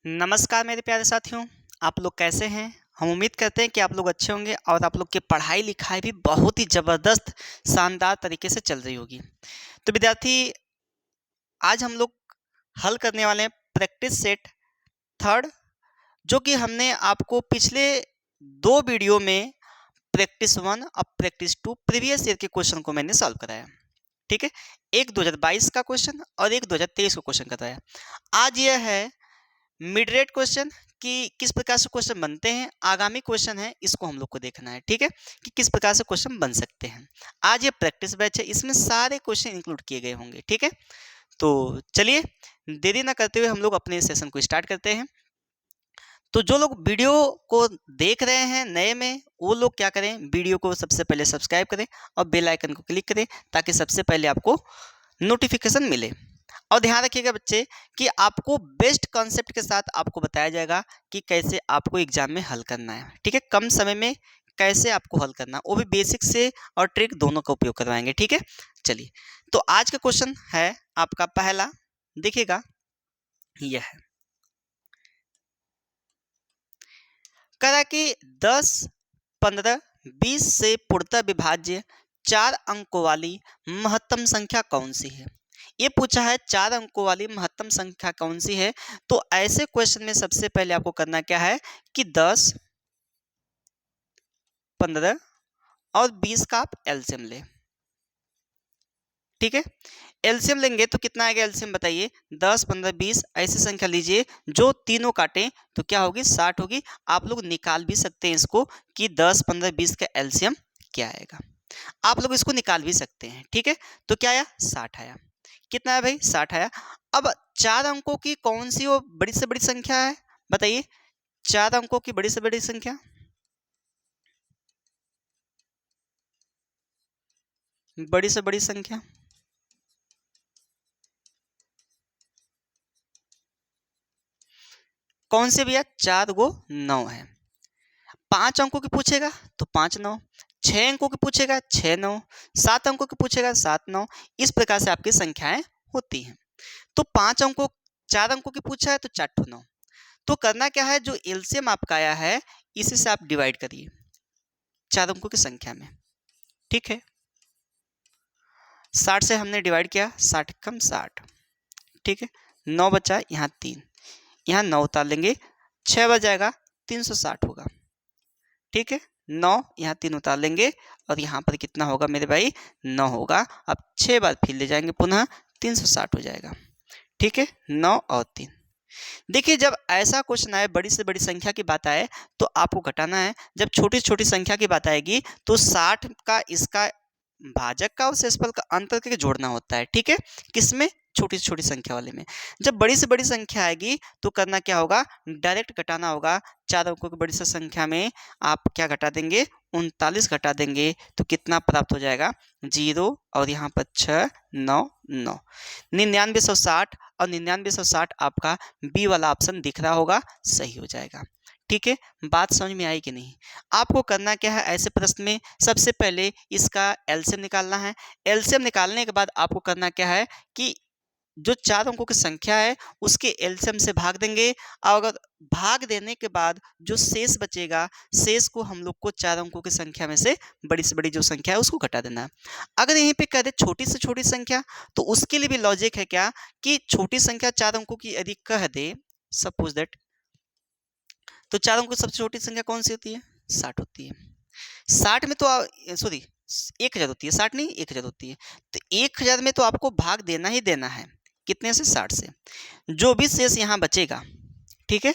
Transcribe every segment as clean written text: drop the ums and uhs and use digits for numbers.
नमस्कार मेरे प्यारे साथियों, आप लोग कैसे हैं? हम उम्मीद करते हैं कि आप लोग अच्छे होंगे और आप लोग की पढ़ाई-लिखाई भी बहुत ही ज़बरदस्त, शानदार तरीके से चल रही होगी। तो विद्यार्थी, आज हम लोग हल करने वाले हैं प्रैक्टिस सेट थर्ड, जो कि हमने आपको पिछले 2 वीडियो में प्रैक्टिस 1 और प्रैक्टिस 2 प्रीवियस ईयर के क्वेश्चन को मैंने सॉल्व कराया। ठीक है? एक 2022 का क्वेश्चन और एक 2023 का क्वेश्चन कराया। आज यह है मिड रेट क्वेश्चन कि किस प्रकार से क्वेश्चन बनते हैं। आगामी क्वेश्चन है, इसको हम लोग को देखना है। ठीक है, कि किस प्रकार से क्वेश्चन बन सकते हैं। आज ये प्रैक्टिस बैच है, इसमें सारे क्वेश्चन इंक्लूड किए गए होंगे। ठीक है, तो चलिए देरी ना करते हुए हम लोग अपने सेशन को स्टार्ट करते हैं। तो जो लोग वीडियो को देख रहे हैं नए में, वो लोग क्या करें, वीडियो को सबसे पहले सब्सक्राइब करें और बेल आइकन को क्लिक करें, ताकि सबसे पहले आपको नोटिफिकेशन मिले। और ध्यान रखिएगा बच्चे कि आपको बेस्ट कॉन्सेप्ट के साथ आपको बताया जाएगा कि कैसे आपको एग्जाम में हल करना है। ठीक है, कम समय में कैसे आपको हल करना है, वो भी बेसिक से और ट्रिक दोनों का उपयोग करवाएंगे। ठीक है, चलिए तो आज का क्वेश्चन है आपका पहला, देखिएगा यह है, करा कि 10, 15, 20 से पूर्णतः विभाज्य 4 अंकों वाली महत्तम संख्या कौन सी है। ये पूछा है 4 अंकों वाली महत्तम संख्या कौन सी है। तो ऐसे क्वेश्चन में सबसे पहले आपको करना क्या है कि 10, 15 और 20 का आप एलसीएम ले। ठीक है, एलसीएम लेंगे तो कितना आएगा एलसीएम बताइए। 10, 15, 20 ऐसी संख्या लीजिए जो तीनों काटें तो क्या होगी, 60 होगी। आप लोग निकाल भी सकते हैं इसको कि 10, 15, 20 का एलसीएम क्या आएगा, आप लोग इसको निकाल भी सकते हैं। ठीक है, तो क्या आया, 60 आया। कितना है भाई, 60 आया। अब 4 अंकों की कौन सी वो बड़ी से बड़ी संख्या है बताइए। 4 अंकों की बड़ी से बड़ी संख्या, बड़ी से बड़ी संख्या कौन सी भैया, 4 गो 9 है। 5 अंकों की पूछेगा तो 5 9, 6 अंकों की पूछेगा 6 9, 7 अंकों की पूछेगा 7 9। इस प्रकार से आपकी संख्याएं होती हैं। तो 5 अंकों, 4 अंकों की पूछा है तो 4 टू 9। तो करना क्या है, जो एलसीएम आपका आया है इसी से आप डिवाइड करिए 4 अंकों की संख्या में। ठीक है, 60 से हमने डिवाइड किया, 60 कम 60। ठीक है, 9 बचा, यहाँ 3, यहाँ 9 उतार लेंगे, 6 बच जाएगा, 360 होगा। ठीक है, 9 यहाँ 3 उतार लेंगे और यहाँ पर कितना होगा मेरे भाई, 9 होगा। अब 6 बार फिर ले जाएंगे पुनः, 360 हो जाएगा। ठीक है, 9 और 3। देखिए जब ऐसा क्वेश्चन आए, बड़ी से बड़ी संख्या की बात आए तो आपको घटाना है। जब छोटी छोटी संख्या की बात आएगी तो 60 का इसका भाजक का और शेषफल का अंतर करके जोड़ना होता है। ठीक है, किसमें, छोटी से छोटी संख्या वाले में। जब बड़ी से बड़ी संख्या आएगी तो करना क्या होगा, डायरेक्ट घटाना होगा। 4 अंकों की बड़ी से संख्या में आप क्या घटा देंगे, 39 घटा देंगे तो कितना प्राप्त हो जाएगा, 0 और यहाँ पर 6 9 9, 9960। और 9960 आपका बी वाला ऑप्शन दिख रहा होगा, सही हो जाएगा। ठीक है, बात समझ में आई कि नहीं। आपको करना क्या है, ऐसे प्रश्न में सबसे पहले इसका एलसीएम निकालना है। एलसीएम निकालने के बाद आपको करना क्या है कि जो 4 अंकों की संख्या है उसके एलसीएम से भाग देंगे। और अगर भाग देने के बाद जो शेष बचेगा, शेष को हम लोग को 4 अंकों की संख्या में से बड़ी से बड़ी जो संख्या है उसको घटा देना है। अगर यहीं पे कह दे छोटी से छोटी संख्या, तो उसके लिए भी लॉजिक है क्या कि छोटी संख्या 4 अंकों की यदि कह दे, सपोज दैट, तो 4 अंकों की सबसे छोटी संख्या कौन सी होती है, 60 होती है। 60 में तो सॉरी 1000 होती है, 60 नहीं 1000 होती है। तो 1000 में तो आपको भाग देना ही देना है, कितने से, 60 से। जो भी शेष यहाँ बचेगा, ठीक है,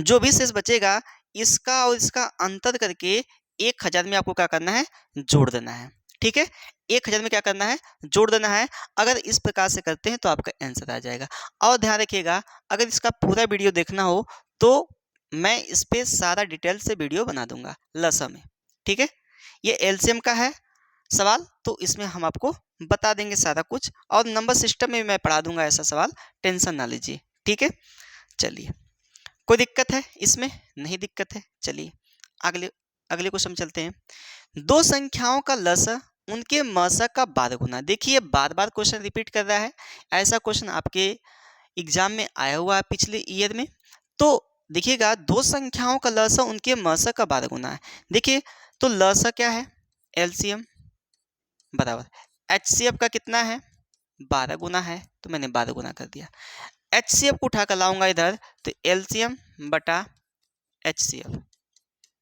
जो भी शेष बचेगा इसका और इसका अंतर करके 1000 में आपको क्या करना है, जोड़ देना है। ठीक है, 1000 में क्या करना है, जोड़ देना है। अगर इस प्रकार से करते हैं तो आपका आंसर आ जाएगा। और ध्यान रखिएगा, अगर इसका पूरा वीडियो देखना हो तो मैं इस पे सारा डिटेल से वीडियो बना दूंगा लसा में। ठीक है, ये एलसीएम का है सवाल, तो इसमें हम आपको बता देंगे सारा कुछ, और नंबर सिस्टम में मैं पढ़ा दूंगा ऐसा सवाल, टेंशन ना लीजिए। ठीक है, चलिए, कोई दिक्कत है इसमें, नहीं दिक्कत है। चलिए अगले अगले क्वेश्चन चलते हैं। दो संख्याओं का लसा उनके मसा का 12 गुना। देखिए बार बार क्वेश्चन रिपीट कर रहा है, ऐसा क्वेश्चन आपके एग्जाम में आया हुआ है पिछले ईयर में। तो देखिएगा दो संख्याओं का लसा उनके मसा का 12 गुना है। देखिए तो लसा क्या है, एलसीएम बराबर एचसीएफ का कितना है, 12 गुना है, तो मैंने 12 गुना कर दिया। एचसीएफ को उठा कर लाऊंगा इधर, तो एलसीएम बटा एचसीएफ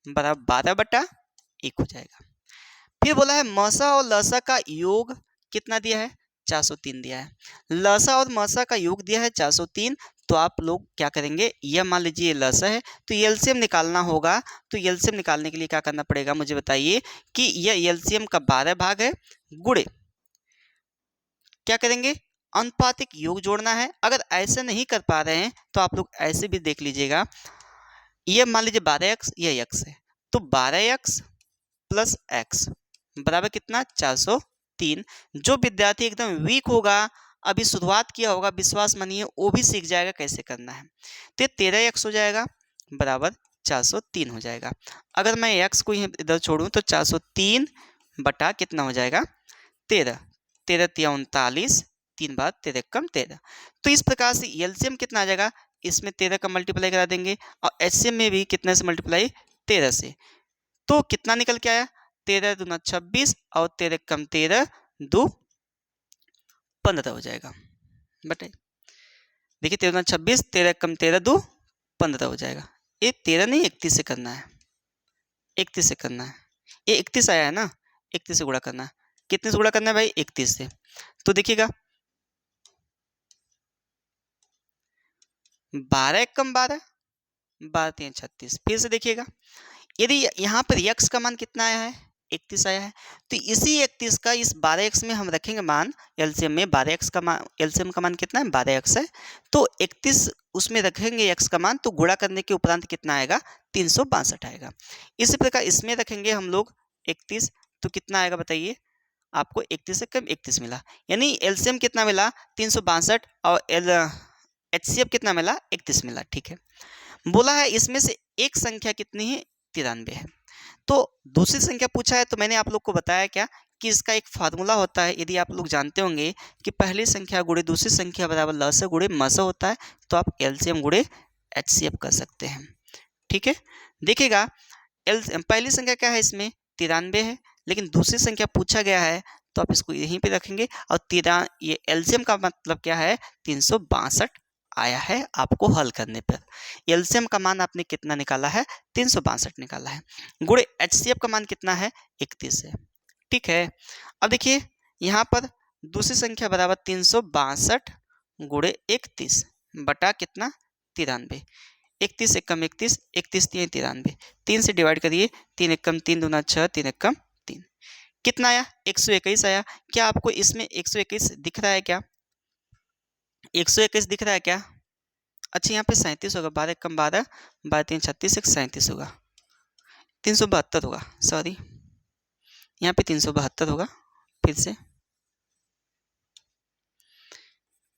बराबर 12/1 हो जाएगा। फिर बोला है मसा और लसा का योग कितना दिया है, 403 दिया है। लसा और मसा का योग दिया है 403, तो आप लोग क्या करेंगे, यह मान लीजिए ये लसा है, तो एलसीएम निकालना होगा। तो एलसीएम निकालने के लिए क्या करना पड़ेगा मुझे बताइए, कि यह एलसीएम का 12 भाग है, गुणे क्या करेंगे, अनुपातिक योग जोड़ना है। अगर ऐसे नहीं कर पा रहे हैं तो आप लोग ऐसे भी देख लीजिएगा, ये मान लीजिए 12x, ये x है, तो 12x प्लस x बराबर कितना, 403। जो विद्यार्थी एकदम वीक होगा, अभी शुरुआत किया होगा, विश्वास मानिए वो भी सीख जाएगा कैसे करना है। तो 13x हो जाएगा बराबर 403 हो जाएगा। अगर मैं x को इधर छोड़ूं तो 403 बटा कितना हो जाएगा, 13, 13 तिया 39, 3 बार 13 कम 13। तो इस प्रकार से एलसीएम कितना आ जाएगा, इसमें 13 का मल्टीप्लाई करा देंगे, और एचसीएम में भी कितने से मल्टीप्लाई, 13 से। तो कितना निकल के आया, 13 दूना 26 और 13 कम 13 2 15 हो जाएगा। बताइए, देखिए 13 दूना 26, 13 कम 13 2 15 हो जाएगा। ये 13 नहीं 31 से करना है, 31 से करना है। ये 31 आया है ना, 31 से गुणा करना है। कितने से गुणा करना है भाई, 31 से। तो देखिएगा 12 कम 12, 12 3 36। फिर से देखिएगा, यदि यहाँ पर x का मान कितना आया है, 31 आया है, तो इसी 31 का इस 12x में हम रखेंगे मान, एलसीएम में 12x का मान, एलसीएम का मान कितना है, 12x है, तो 31 उसमें रखेंगे x का मान, तो गुणा करने के उपरांत कितना आएगा, 362 आएगा। इसी प्रकार इसमें रखेंगे हम लोग 31, तो कितना आएगा बताइए, आपको 31 से कम 31 मिला, यानी एलसीएम कितना मिला, 362, और एचसीएफ कितना मिला, 31 मिला। ठीक है, बोला है इसमें से एक संख्या कितनी है, 93 है। तो दूसरी संख्या पूछा है, तो मैंने आप लोग को बताया क्या, कि इसका एक फार्मूला होता है, यदि आप लोग जानते होंगे कि पहली संख्या गुणे दूसरी संख्या बराबर लसा गुणे मसा होता है, तो आप एलसीएम गुणे एचसीएफ कर सकते हैं। ठीक है, देखिएगा पहली संख्या क्या है, इसमें 93 है, लेकिन दूसरी संख्या पूछा गया है, तो आप इसको यहीं पे रखेंगे, और ये एलसीएम का मतलब क्या है, 362 आया है आपको हल करने पर। एलसीएम का मान आपने कितना निकाला है, 362 निकाला है, गुणे एचसीएफ का मान कितना है, 31 है। ठीक है, अब देखिए यहाँ पर दूसरी संख्या बराबर 362 गुणे 31 बटा कितना, 93। 31 एक कम 31, 31 3 93, 3 से डिवाइड करिए, 3 एक कम 3 दूना 6, 3 एक कम 3, कितना आया, 121 आया। क्या आपको इसमें 121 दिख रहा है क्या, 121 दिख रहा है क्या, अच्छा यहाँ पे 37 होगा, 12 कम 12, 12 3 36, 37 होगा, 372 होगा, सॉरी यहाँ पे 372 होगा, फिर से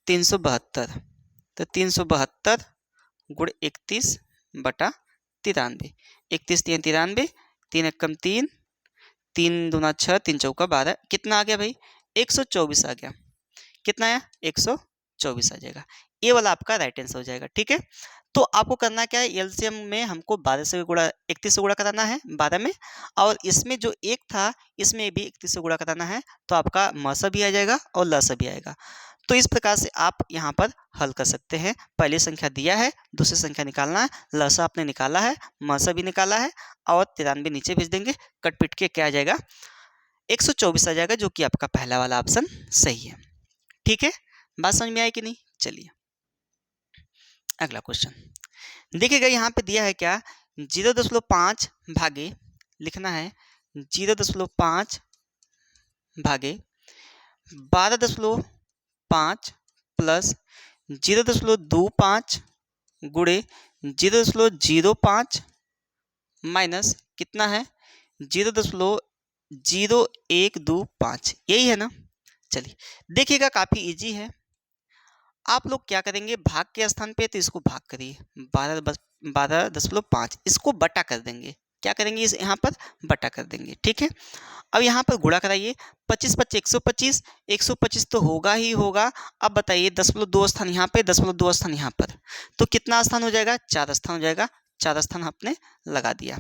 372, तो 372 गुण 31 बटा 93, 31 3 93, 3 एक कम 3, 3 दूना 6, 3 चौका 12, कितना आ गया भाई, 124 आ गया। कितना आया, 124 आ जाएगा। ये वाला आपका राइट आंसर हो जाएगा। ठीक है, तो आपको करना क्या है, एलसीएम में हमको 12 से गुणा 31 से गुणा कराना है 12 में, और इसमें जो एक था इसमें भी 31 से गुणा कराना है, तो आपका मसा भी आ जाएगा और लसा भी आएगा। तो इस प्रकार से आप यहाँ पर हल कर सकते हैं। पहली संख्या दिया है, दूसरी संख्या निकालना है, लसा आपने निकाला है, मसा भी निकाला है, और 93 नीचे भेज देंगे, कट पिट के क्या आ जाएगा, 124 आ जाएगा, जो कि आपका पहला वाला ऑप्शन सही है। ठीक है, बात समझ में आई कि नहीं, चलिए अगला क्वेश्चन देखिएगा, यहाँ पे दिया है क्या, 0.5 भागे, लिखना है 0.5 भागे 12.5 प्लस 0.25 गुणे 0.05 माइनस कितना है, 0.0125, यही है ना। चलिए देखिएगा, काफ़ी इजी है। आप लोग क्या करेंगे, भाग के स्थान पे तो इसको भाग करिए, 12.5, इसको बटा कर देंगे, क्या करेंगे, इस यहाँ पर बटा कर देंगे। ठीक है, अब यहाँ पर गुणा कराइए, 25 25 125, 125 तो होगा ही होगा। अब बताइए 10.2 स्थान यहाँ पे, 10.2 स्थान यहाँ पर, तो कितना स्थान हो जाएगा, 4 स्थान हो जाएगा। 4 स्थान आपने लगा दिया,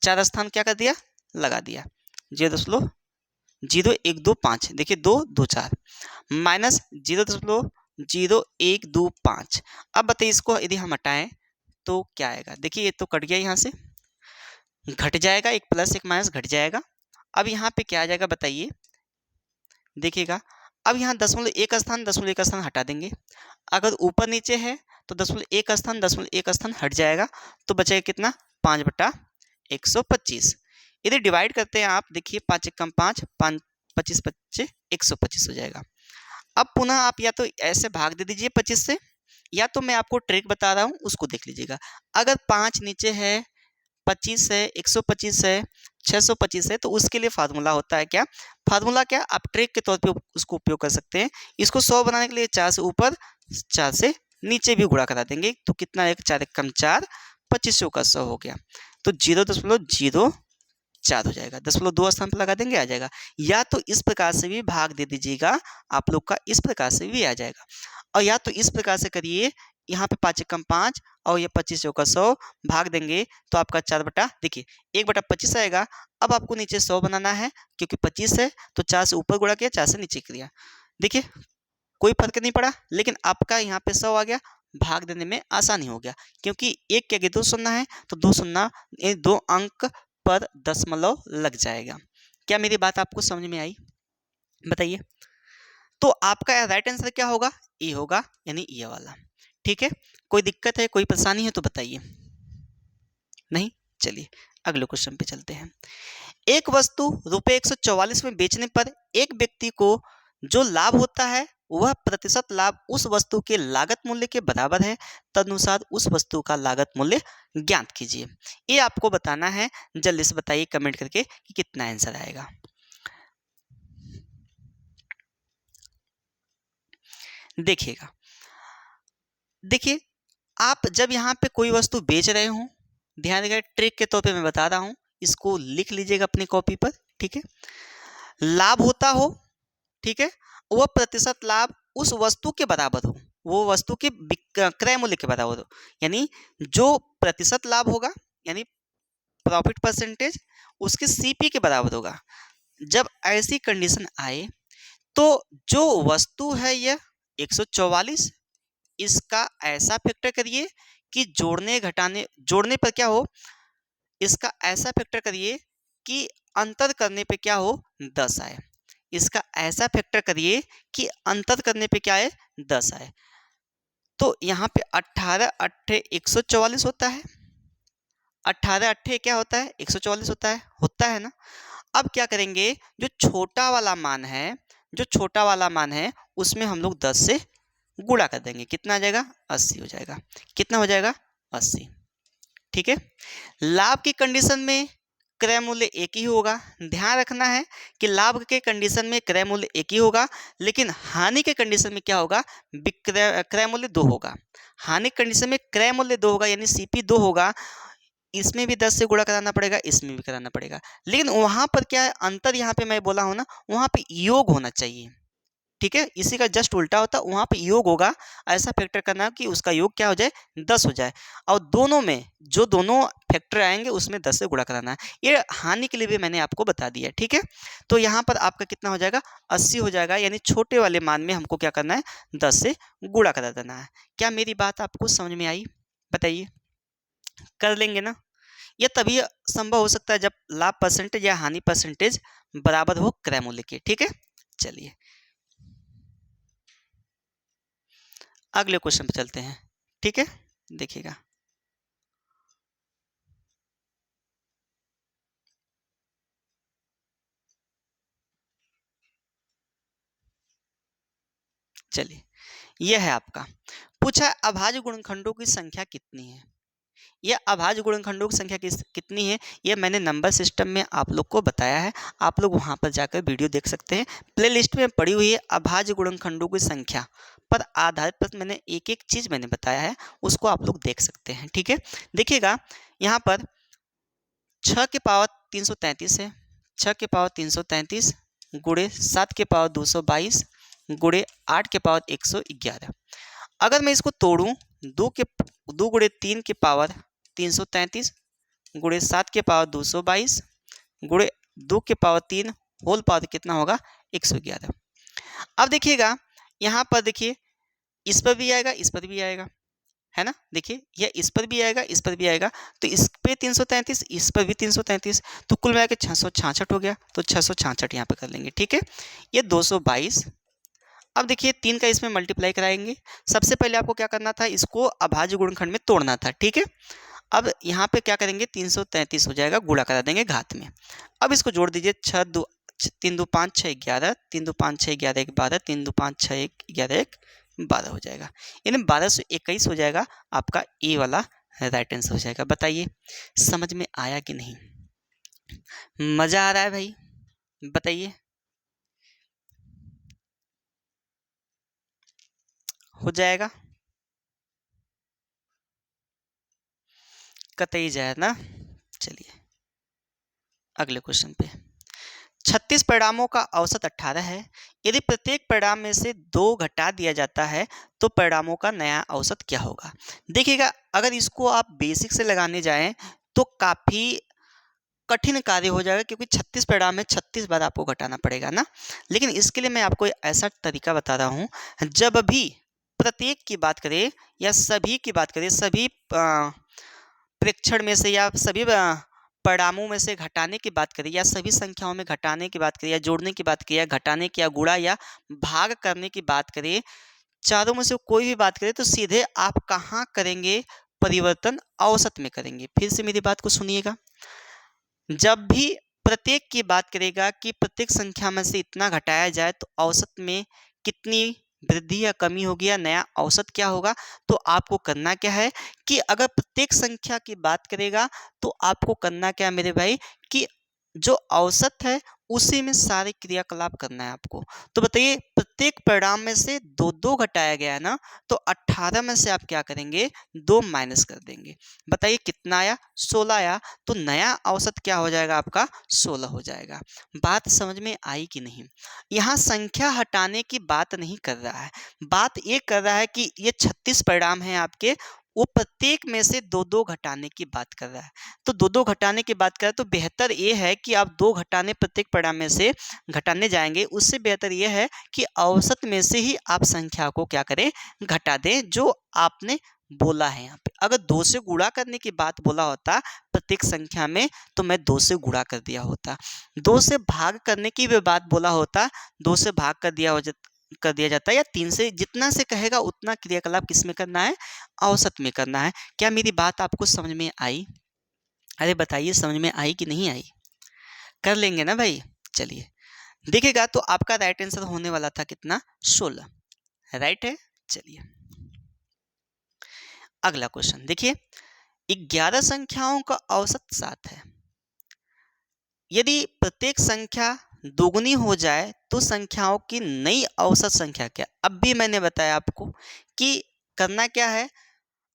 4 स्थान क्या कर दिया, लगा दिया। 0.0125, देखिए 2 2 4 माइनस 0.0125। अब बताइए इसको यदि हम हटाएं तो क्या आएगा, देखिए ये तो कट गया, यहाँ से घट जाएगा, एक प्लस एक माइनस घट जाएगा। अब यहाँ पे क्या आ जाएगा बताइए, देखिएगा, अब यहाँ 0.1 स्थान हटा देंगे। अगर ऊपर नीचे है तो 0.1 स्थान हट जाएगा, तो बचेगा कितना, 5/125। यदि डिवाइड करते हैं आप, देखिए 5 एकम 5, 5 25 25 125 हो जाएगा। अब पुनः आप या तो ऐसे भाग दे दीजिए 25 से, या तो मैं आपको ट्रिक बता रहा हूँ उसको देख लीजिएगा। अगर 5 नीचे है, 25 है, 125 है, 625 है, तो उसके लिए फार्मूला होता है क्या, फार्मूला क्या, आप ट्रिक के तौर पे उसको उपयोग कर सकते हैं। इसको 100 बनाने के लिए 4 से ऊपर 4 से नीचे भी गुणा करा देंगे, तो कितना है, 4 एकम 4, 25 का 100 हो गया, तो 0.04 हो जाएगा। 0.2 स्थान पर लगा देंगे, आ जाएगा। या तो इस प्रकार से भी भाग दे दीजिएगा आप लोग का, इस प्रकार से भी आ जाएगा। और या तो इस प्रकार से करिए, यहाँ पे 5 एकम 5 और ये 25 का 100 भाग देंगे, तो आपका 4 बटा, देखिए 1/25 आएगा। अब आपको नीचे 100 बनाना है, क्योंकि 25 है तो 4 से ऊपर गुणा किया, 4 से नीचे किया। देखिए कोई फर्क नहीं पड़ा, लेकिन आपका यहाँ पे 100 आ गया, भाग देने में आसानी हो गया, क्योंकि एक क्या 2 शून्य है, तो 2 शून्य 2 अंक पर दशमलव लग जाएगा। क्या मेरी बात आपको समझ में आई, बताइए। तो आपका राइट आंसर क्या होगा, ए होगा, यानी ये वाला। ठीक है, कोई दिक्कत है, कोई परेशानी है तो बताइए, नहीं, चलिए अगले क्वेश्चन पे चलते हैं। एक वस्तु ₹144 में बेचने पर एक व्यक्ति को जो लाभ होता है वह प्रतिशत लाभ उस वस्तु के लागत मूल्य के बराबर है, तदनुसार उस वस्तु का लागत मूल्य ज्ञात कीजिए। ये आपको बताना है, जल्दी से बताइए कमेंट करके कि कितना आंसर आएगा। देखिएगा, देखिए आप जब यहाँ पे कोई वस्तु बेच रहे हो, ध्यान रखिएगा, ट्रिक के तौर पे मैं बता रहा हूँ, इसको लिख लीजिएगा अपनी कॉपी पर। ठीक है, लाभ होता हो, ठीक है, वह प्रतिशत लाभ उस वस्तु के बराबर हो, वो वस्तु के क्रय मूल्य के बराबर हो, यानी जो प्रतिशत लाभ होगा, यानी प्रॉफिट परसेंटेज, उसके सीपी के बराबर होगा। जब ऐसी कंडीशन आए तो जो वस्तु है यह 144, इसका ऐसा फैक्टर करिए कि जोड़ने पर क्या हो, इसका ऐसा फैक्टर करिए कि अंतर करने पे क्या हो, 10 आए। इसका ऐसा फैक्टर करिए कि अंतर करने पे क्या है, 10 आए। तो यहाँ पे 18 8 144 होता है, 18 8 क्या होता है, 144 होता है ना। अब क्या करेंगे, जो छोटा वाला मान है, उसमें हम लोग 10 से गुणा कर देंगे, कितना आ जाएगा, 80 हो जाएगा। कितना हो जाएगा, 80। ठीक है, लाभ की कंडीशन में क्रय मूल्य एक ही होगा। ध्यान रखना है कि लाभ के कंडीशन में क्रय मूल्य एक ही होगा, लेकिन हानि के कंडीशन में क्या होगा, क्रय मूल्य 2 होगा। हानि कंडीशन में क्रय मूल्य 2 होगा, यानी सीपी 2 होगा। इसमें भी 10 से गुणा कराना पड़ेगा, इसमें भी कराना पड़ेगा, लेकिन वहां पर क्या है अंतर, यहाँ पे मैं बोला हूं ना, वहां पे योग होना चाहिए। ठीक है, इसी का जस्ट उल्टा होता, वहां पे योग होगा। ऐसा फैक्टर करना कि उसका योग क्या हो जाए, 10 हो जाए, और दोनों में जो दोनों फैक्टर आएंगे उसमें 10 से गुणा कराना है। ये हानि के लिए भी मैंने आपको बता दिया। ठीक है, तो यहाँ पर आपका कितना हो जाएगा, 80 हो जाएगा, यानी छोटे वाले मान में हमको क्या करना है, 10 से गुणा करा देना है। क्या मेरी बात आपको समझ में आई, बताइए, कर लेंगे ना। यह तभी संभव हो सकता है जब लाभ परसेंटेज या हानि परसेंटेज बराबर हो क्रय मूल्य के। ठीक है, चलिए अगले क्वेश्चन पे चलते हैं। ठीक है, देखिएगा, चलिए यह है आपका, पूछा अभाज्य गुणनखंडों की संख्या कितनी है। यह अभाज्य गुणनखंडों की संख्या कितनी है, यह मैंने नंबर सिस्टम में आप लोग को बताया है। आप लोग वहां पर जाकर वीडियो देख सकते हैं, प्ले लिस्ट में पड़ी हुई है। अभाज्य गुणनखंडों की संख्या पर आधारित पर मैंने एक एक चीज मैंने बताया है, उसको आप लोग देख सकते हैं। ठीक है, देखिएगा यहाँ पर 6 के पावर 333 है, 6 के पावर 333 गुणे 7 के पावर 222 गुणे 8 के पावर 111। अगर मैं इसको तोड़ूं, 2 गुणे 3 के पावर 333 गुणे 7 के पावर 222 गुणे 2 के पावर 3 होल पावर कितना होगा 111। अब देखिएगा यहाँ पर, देखिए इस पर भी आएगा, इस पर भी आएगा, है ना। देखिए यह इस पर भी आएगा, इस पर भी आएगा, तो इस पे 333, इस पर भी 333, तो कुल मिला के 666 हो गया। तो 666 यहाँ पे कर लेंगे, ठीक है। ये 222। अब देखिए 3 का इसमें मल्टीप्लाई कराएंगे। सबसे पहले आपको क्या करना था, इसको अभाज्य गुणनखंड में तोड़ना था, ठीक है। अब यहाँ पे क्या करेंगे, 333 हो जाएगा, गुणा करा देंगे घात में। अब इसको जोड़ दीजिए, 3 2 5 6 11, 3 2 5 6 11 1 12, 3 2 5 6 1 11 1 12 हो जाएगा, यानी 1221 हो जाएगा आपका ए वाला राइट आंसर हो जाएगा। बताइए समझ में आया कि नहीं, मजा आ रहा है भाई, बताइए। हो जाएगा, कतई जाए ना। चलिए अगले क्वेश्चन पे। 36 परिणामों का औसत 18 है। यदि प्रत्येक परिणाम में से 2 घटा दिया जाता है तो परिणामों का नया औसत क्या होगा। देखिएगा अगर इसको आप बेसिक से लगाने जाएं तो काफ़ी कठिन कार्य हो जाएगा, क्योंकि 36 परिणाम में 36 बार आपको घटाना पड़ेगा ना। लेकिन इसके लिए मैं आपको ऐसा तरीका बता रहा हूँ, जब भी प्रत्येक की बात करें या सभी की बात करें, सभी प्रेक्षण में से या सभी परिणामों में से घटाने की बात करें, या सभी संख्याओं में घटाने की बात करें, या जोड़ने की बात करें, या घटाने की, या गुणा या भाग करने की बात करें, चारों में से कोई भी बात करें, तो सीधे आप कहाँ करेंगे, परिवर्तन औसत में करेंगे। फिर से मेरी बात को सुनिएगा, जब भी प्रत्येक की बात करेगा कि प्रत्येक संख्या में से इतना घटाया जाए तो औसत में कितनी वृद्धि या कमी होगी, या नया औसत क्या होगा, तो आपको करना क्या है कि अगर प्रत्येक संख्या की बात करेगा तो आपको करना क्या है मेरे भाई, कि जो औसत है उसी में सारे क्रियाकलाप करना है आपको। तो बताइए प्रत्येक परिणाम में से 2 घटाया गया है ना, तो 18 में से आप क्या करेंगे, 2 माइनस कर देंगे। बताइए कितना आया, 16 आया, तो नया औसत क्या हो जाएगा आपका, 16 हो जाएगा। बात समझ में आई कि नहीं। यहाँ संख्या हटाने की बात नहीं कर रहा है, बात ये कर रहा है कि ये 36 परिणाम हैं आपके, वो प्रत्येक में से 2 घटाने की बात कर रहा है। तो 2 घटाने की बात करें तो बेहतर ये है कि आप 2 घटाने प्रत्येक परिणाम में से घटाने जाएंगे, उससे बेहतर ये है कि औसत में से ही आप संख्या को क्या करें, घटा दें, जो आपने बोला है यहाँ पे। अगर 2 से गुणा करने की बात बोला होता प्रत्येक संख्या में, तो मैं 2 से गुणा कर दिया होता। 2 से भाग करने की भी बात बोला होता, 2 से भाग कर दिया जाता है, या 3 से, जितना से कहेगा उतना क्रियाकलाप किस में करना है, औसत में करना है। क्या मेरी बात आपको समझ में आई? अरे बताइए समझ में आई कि नहीं आई, कर लेंगे ना भाई। चलिए देखिएगा तो आपका राइट आंसर होने वाला था कितना, 16, राइट है। चलिए अगला क्वेश्चन देखिए, 11 संख्याओं का औसत 7 है। यदि प्रत्येक संख्या दोगुनी हो जाए तो संख्याओं की नई औसत संख्या क्या। अब भी मैंने बताया आपको कि करना क्या है,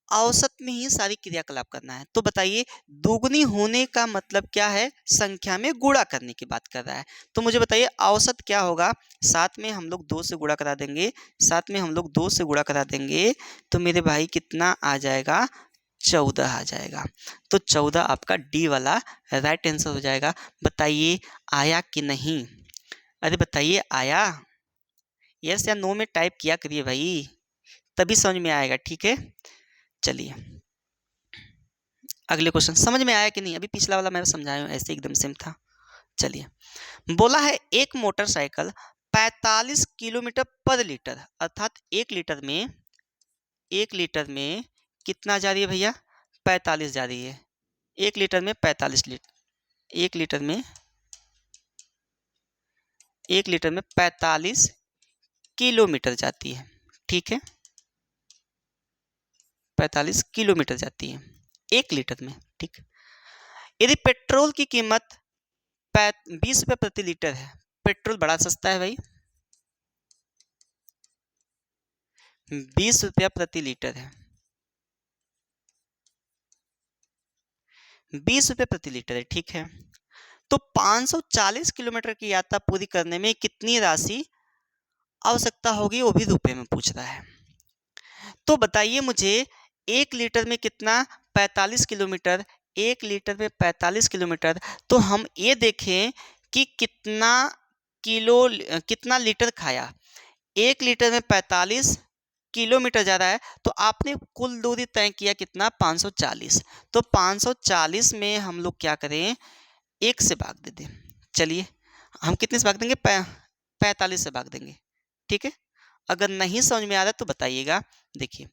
औसत में ही सारी क्रियाकलाप करना है। तो बताइए दोगुनी होने का मतलब क्या है, संख्या में गुणा करने की बात कर रहा है। तो मुझे बताइए औसत क्या होगा, 7 में हम लोग 2 से गुणा करा देंगे, 7 में हम लोग 2 से गुणा करा देंगे, तो मेरे भाई कितना आ जाएगा, 14 आ जाएगा। तो 14 आपका डी वाला राइट आंसर हो जाएगा। बताइए आया कि नहीं, अरे बताइए आया, यस या नो में टाइप किया करिए भाई, तभी समझ में आएगा, ठीक है। चलिए अगले क्वेश्चन, समझ में आया कि नहीं, अभी पिछला वाला मैं समझाया हूँ ऐसे एकदम सेम था। चलिए बोला है एक मोटरसाइकिल 45 किलोमीटर पर लीटर, अर्थात 1 लीटर में कितना जा रही है भैया, 45 जा रही है। 1 लीटर में 45 लीटर, 1 लीटर में 1 लीटर में 45 किलोमीटर जाती है, ठीक है, 45 किलोमीटर जाती है 1 लीटर में, ठीक। यदि पेट्रोल की कीमत 20 रुपये प्रति लीटर है, पेट्रोल बड़ा सस्ता है भाई, 20 रुपया प्रति लीटर है, 20 रुपये प्रति लीटर है, ठीक है। तो 540 किलोमीटर की यात्रा पूरी करने में कितनी राशि आवश्यकता होगी, वो भी रुपए में पूछ रहा है। तो बताइए मुझे 1 लीटर में कितना, 45 किलोमीटर, 1 लीटर में 45 किलोमीटर। तो हम ये देखें कि कितना लीटर खाया। 1 लीटर में 45 किलोमीटर जा रहा है, तो आपने कुल दूरी तय किया कितना, 540। तो 540 में हम लोग क्या करें, 1 से भाग दे दें। चलिए हम कितने से भाग देंगे, 45 से भाग देंगे, ठीक है। अगर नहीं समझ में आ रहा है तो बताइएगा। देखिए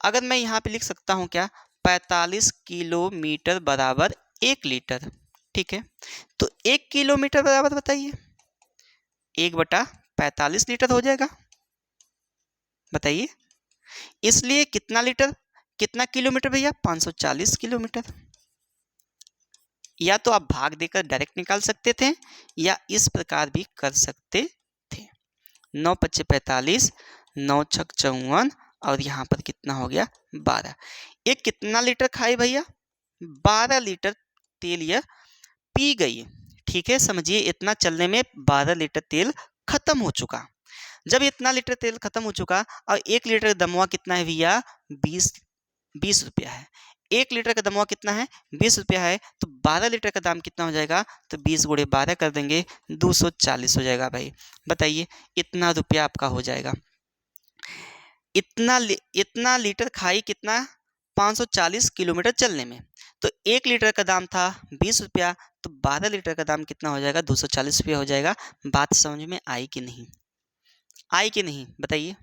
अगर मैं यहाँ पे लिख सकता हूँ क्या, 45 किलोमीटर बराबर 1 लीटर, ठीक है। तो 1 किलोमीटर बराबर बताइए 1/45 लीटर हो जाएगा, बताइए। इसलिए कितना लीटर, कितना किलोमीटर भैया, 540 किलोमीटर। या तो आप भाग देकर डायरेक्ट निकाल सकते थे, या इस प्रकार भी कर सकते थे। 9×5 = 45, 9×6 = 54, और यहाँ पर कितना हो गया, 12। ये कितना लीटर खाई भैया, 12 लीटर तेल यह पी गई, ठीक है। समझिए इतना चलने में 12 लीटर तेल खत्म हो चुका। जब इतना लीटर तेल खत्म हो चुका और 1 लीटर का दमवा कितना है भैया, 20 रुपया है। 1 लीटर का दमवा कितना है, 20 रुपया है। तो 12 लीटर का दाम कितना हो जाएगा, तो 20 × 12 कर देंगे, 240 हो जाएगा भाई। बताइए इतना रुपया आपका हो जाएगा। इतना लीटर खाई कितना, 540 किलोमीटर चलने में। तो 1 लीटर का दाम था 20 रुपया, तो 12 लीटर का दाम कितना हो जाएगा, 240 रुपया हो जाएगा। बात समझ में आई कि नहीं, आई कि नहीं बताइए।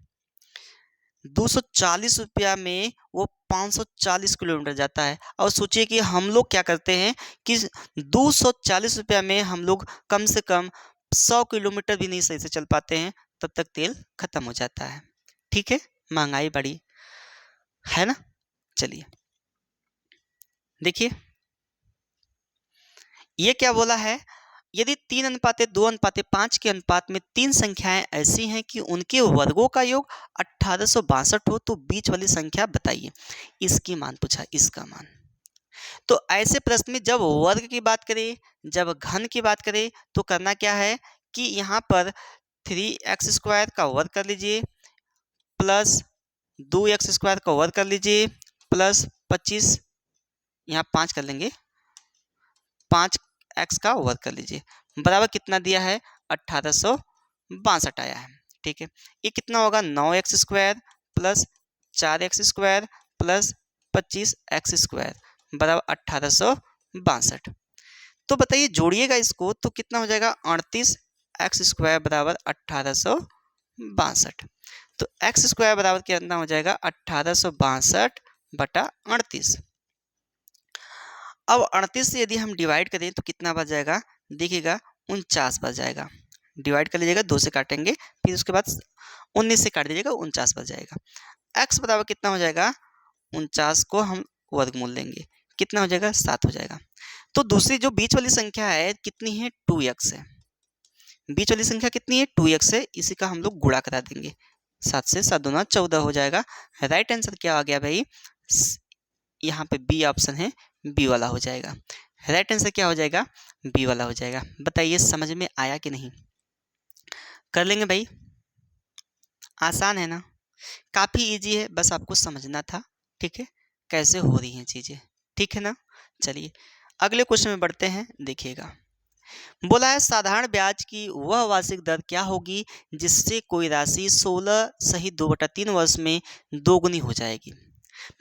240 रुपया में वो 540 किलोमीटर जाता है। और सोचिए कि हम लोग क्या करते हैं कि 240 रुपया में हम लोग कम से कम 100 किलोमीटर भी नहीं सही से चल पाते हैं, तब तक तेल खत्म हो जाता है, ठीक है। महंगाई बढ़ी है ना। चलिए देखिए ये क्या बोला है, यदि 3:2:5 के अनुपात में 3 संख्याएं ऐसी हैं कि उनके वर्गों का योग 1862 हो, तो बीच वाली संख्या बताइए। इसकी मान पूछा, इसका मान। तो ऐसे प्रश्न में जब वर्ग की बात करें, जब घन की बात करें, तो करना क्या है कि यहाँ पर 3x² का वर्ग कर लीजिए, प्लस 2x² का वर्ग कर लीजिए, प्लस 25, यहाँ 5 कर लेंगे, 5x का वर्ग कर लीजिए, बराबर कितना दिया है, 1862 आया है, ठीक है। ये कितना होगा, 9x² plus 4x² plus 25x² बराबर 1862। तो बताइए जोड़िएगा इसको, तो कितना हो जाएगा, 38x² बराबर 1862। तो x² बराबर कितना हो जाएगा, 1862/38। अब 38 से यदि हम डिवाइड करें तो कितना बच जाएगा, देखिएगा 49 बच जाएगा। डिवाइड कर लीजिएगा, 2 से काटेंगे, फिर उसके बाद 19 से काट दीजिएगा, 49 बच जाएगा। x बराबर कितना हो जाएगा, 49 को हम वर्गमूल लेंगे, कितना हो जाएगा, 7 हो जाएगा। तो दूसरी जो बीच वाली संख्या है कितनी है, 2x है। बीच वाली संख्या कितनी है, 2x है। इसी का हम लोग गुणा करा देंगे, 7 से 7 दूना 14 हो जाएगा। राइट आंसर क्या आ गया भाई, यहाँ पे बी ऑप्शन है, बी वाला हो जाएगा। राइट आंसर क्या हो जाएगा, बी वाला हो जाएगा। बताइए समझ में आया कि नहीं, कर लेंगे भाई, आसान है ना, काफ़ी इजी है, बस आपको समझना था, ठीक है, कैसे हो रही हैं चीज़ें, ठीक है ना। चलिए अगले क्वेश्चन में बढ़ते हैं, देखिएगा। बोला है साधारण ब्याज की वह वार्षिक दर क्या होगी जिससे कोई राशि 16 सहित 2/3 वर्ष में दोगुनी हो जाएगी।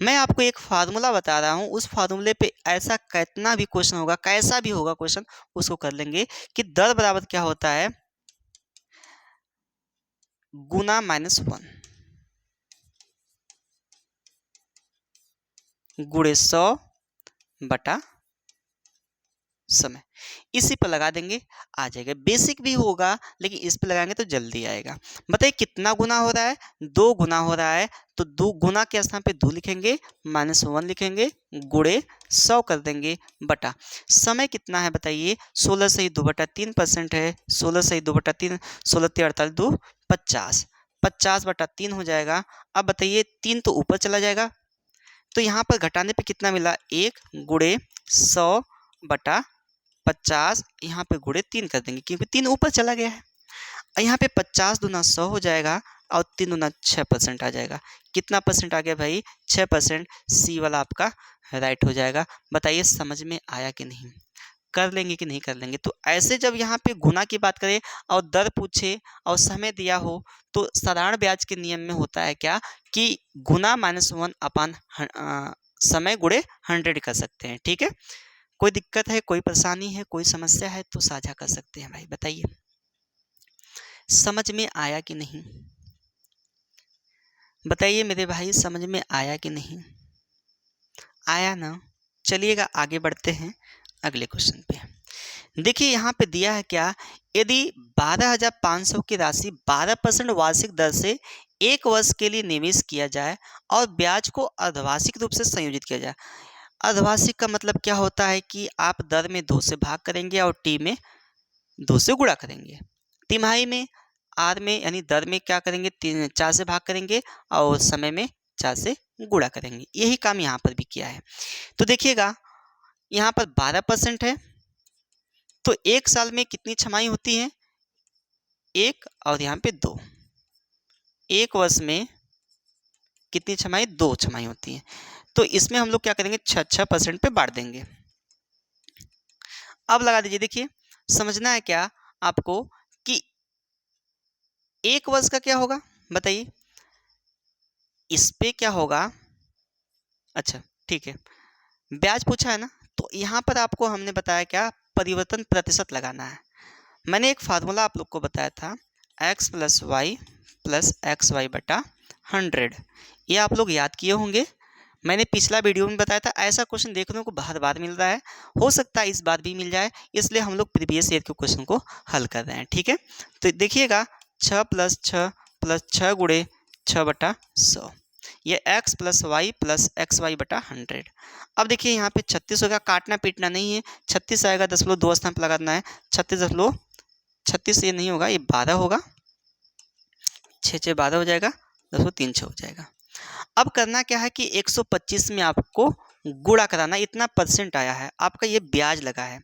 मैं आपको एक फार्मूला बता रहा हूँ, उस फार्मूले पे ऐसा कितना भी क्वेश्चन होगा, कैसा भी होगा क्वेश्चन, उसको कर लेंगे कि दर बराबर क्या होता है, गुना -1 गुणे 100/समय, इसी पर लगा देंगे, आ जाएगा। बेसिक भी होगा लेकिन इस पर लगाएंगे तो जल्दी आएगा। बताइए कितना गुना हो रहा है, 2 गुना हो रहा है, तो 2 गुना के स्थान पे 2 लिखेंगे, -1 लिखेंगे, गुणे 100 कर देंगे, बटा समय कितना है बताइए, 16 सही 2/3% है, 16 सही 2/3, 16 × 48 2 50, 50/3 हो जाएगा। अब बताइए 3 तो ऊपर चला जाएगा, तो यहाँ पर घटाने पे कितना मिला, 1 गुणे 100/50, यहाँ पे गुणे 3 कर देंगे क्योंकि 3 ऊपर चला गया है। यहाँ पे 50 दूना 100 हो जाएगा और 3 दूना 6% आ जाएगा। कितना परसेंट आ गया भाई, 6%। सी वाला आपका राइट हो जाएगा। बताइए समझ में आया कि नहीं, कर लेंगे कि नहीं कर लेंगे। तो ऐसे जब यहाँ पे गुना की बात करें और दर पूछे और समय दिया हो, तो साधारण ब्याज के नियम में होता है क्या कि गुना -1 समय गुणे 100 कर सकते हैं। ठीक है, कोई दिक्कत है, कोई परेशानी है, कोई समस्या है तो साझा कर सकते हैं भाई। बताइए समझ में आया कि नहीं, बताइए मेरे भाई समझ में आया कि नहीं आया ना। चलिएगा आगे बढ़ते हैं अगले क्वेश्चन पे। देखिए यहाँ पे दिया है क्या, यदि 12,500 की राशि 12% वार्षिक दर से 1 वर्ष के लिए निवेश किया जाए और ब्याज को अर्धवार्षिक रूप से संयोजित किया जाए। अर्धवार्षिक का मतलब क्या होता है कि आप दर में 2 से भाग करेंगे और टी में 2 से गुणा करेंगे। तिमाही में आर में यानी दर में क्या करेंगे, 4 से भाग करेंगे और समय में 4 से गुणा करेंगे। यही काम यहाँ पर भी किया है। तो देखिएगा यहाँ पर 12% है, तो 1 साल में कितनी छमाही होती है, 1 और यहाँ पे 2। 1 वर्ष में कितनी छमाही, 2 छमाही होती है। तो इसमें हम लोग क्या करेंगे, 6% पे बांट देंगे। अब लगा दीजिए। देखिए समझना है क्या आपको कि 1 वर्ष का क्या होगा, बताइए इस पे क्या होगा। अच्छा ठीक है, ब्याज पूछा है ना, तो यहाँ पर आपको हमने बताया क्या, परिवर्तन प्रतिशत लगाना है। मैंने एक फार्मूला आप लोग को बताया था, x + y + xy/100। ये आप लोग याद किए होंगे, मैंने पिछला वीडियो में बताया था। ऐसा क्वेश्चन देखने को हर बार मिल रहा है, हो सकता है इस बार भी मिल जाए, इसलिए हम लोग प्रीवियस ईयर के क्वेश्चन को हल कर रहे हैं। ठीक है, तो देखिएगा 6 + 6 + 6 गुणे 6/100, ये x + y + xy/100। अब देखिए यहाँ पे 36 होगा, काटना पीटना नहीं है, 36 आएगा 0.2 स्थान पर लगाना है। 36 ये नहीं होगा, ये 12 होगा, 6 6 12 हो जाएगा, 3 6 हो जाएगा। अब करना क्या है कि 125 में आपको गुणा कराना, इतना परसेंट आया है आपका, ये ब्याज लगा है।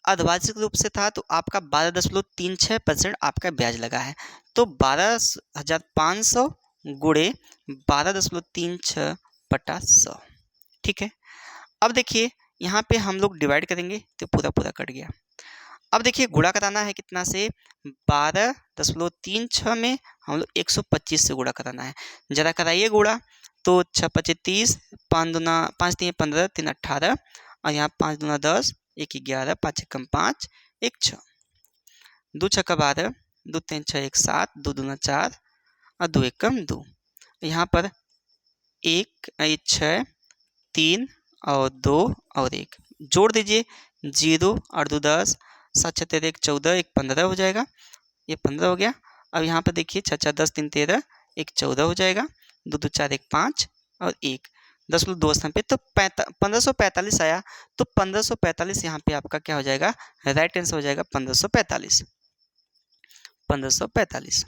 अर्धवार्षिक रूप से था तो आपका 12.36% आपका ब्याज लगा है। तो 12,500 गुणे 12.36/100। ठीक है, अब देखिए यहाँ पे हम लोग डिवाइड करेंगे तो पूरा पूरा कट गया। अब देखिए गुणा कराना है कितना से, 12.36 में हम लोग 125 से गुणा कराना है। ज़रा कराइए गुणा, तो 6 × 5 = 30, 5 दूना 5 3 15, 3 18 और यहाँ 5 दूना 10, 1 11, 5 1 5, 1 6, 2 6 12, 2 3 6 1 7, 2 दूना 4 और 2 1 2। यहाँ पर 1 6 3 और 2 और 1 जोड़ दीजिए, 0 और 2 10, 7 6 13 1 14, 1 15 हो जाएगा, ये 15 हो गया। अब यहाँ पर देखिए 6 6 10 3 13, 1 14 हो जाएगा, 2 2 4 1 5 और 1 10.2 स्थान पे, तो 1545 आया। तो 1545 यहाँ पे आपका क्या हो जाएगा, राइट आंसर हो जाएगा 1545। 1545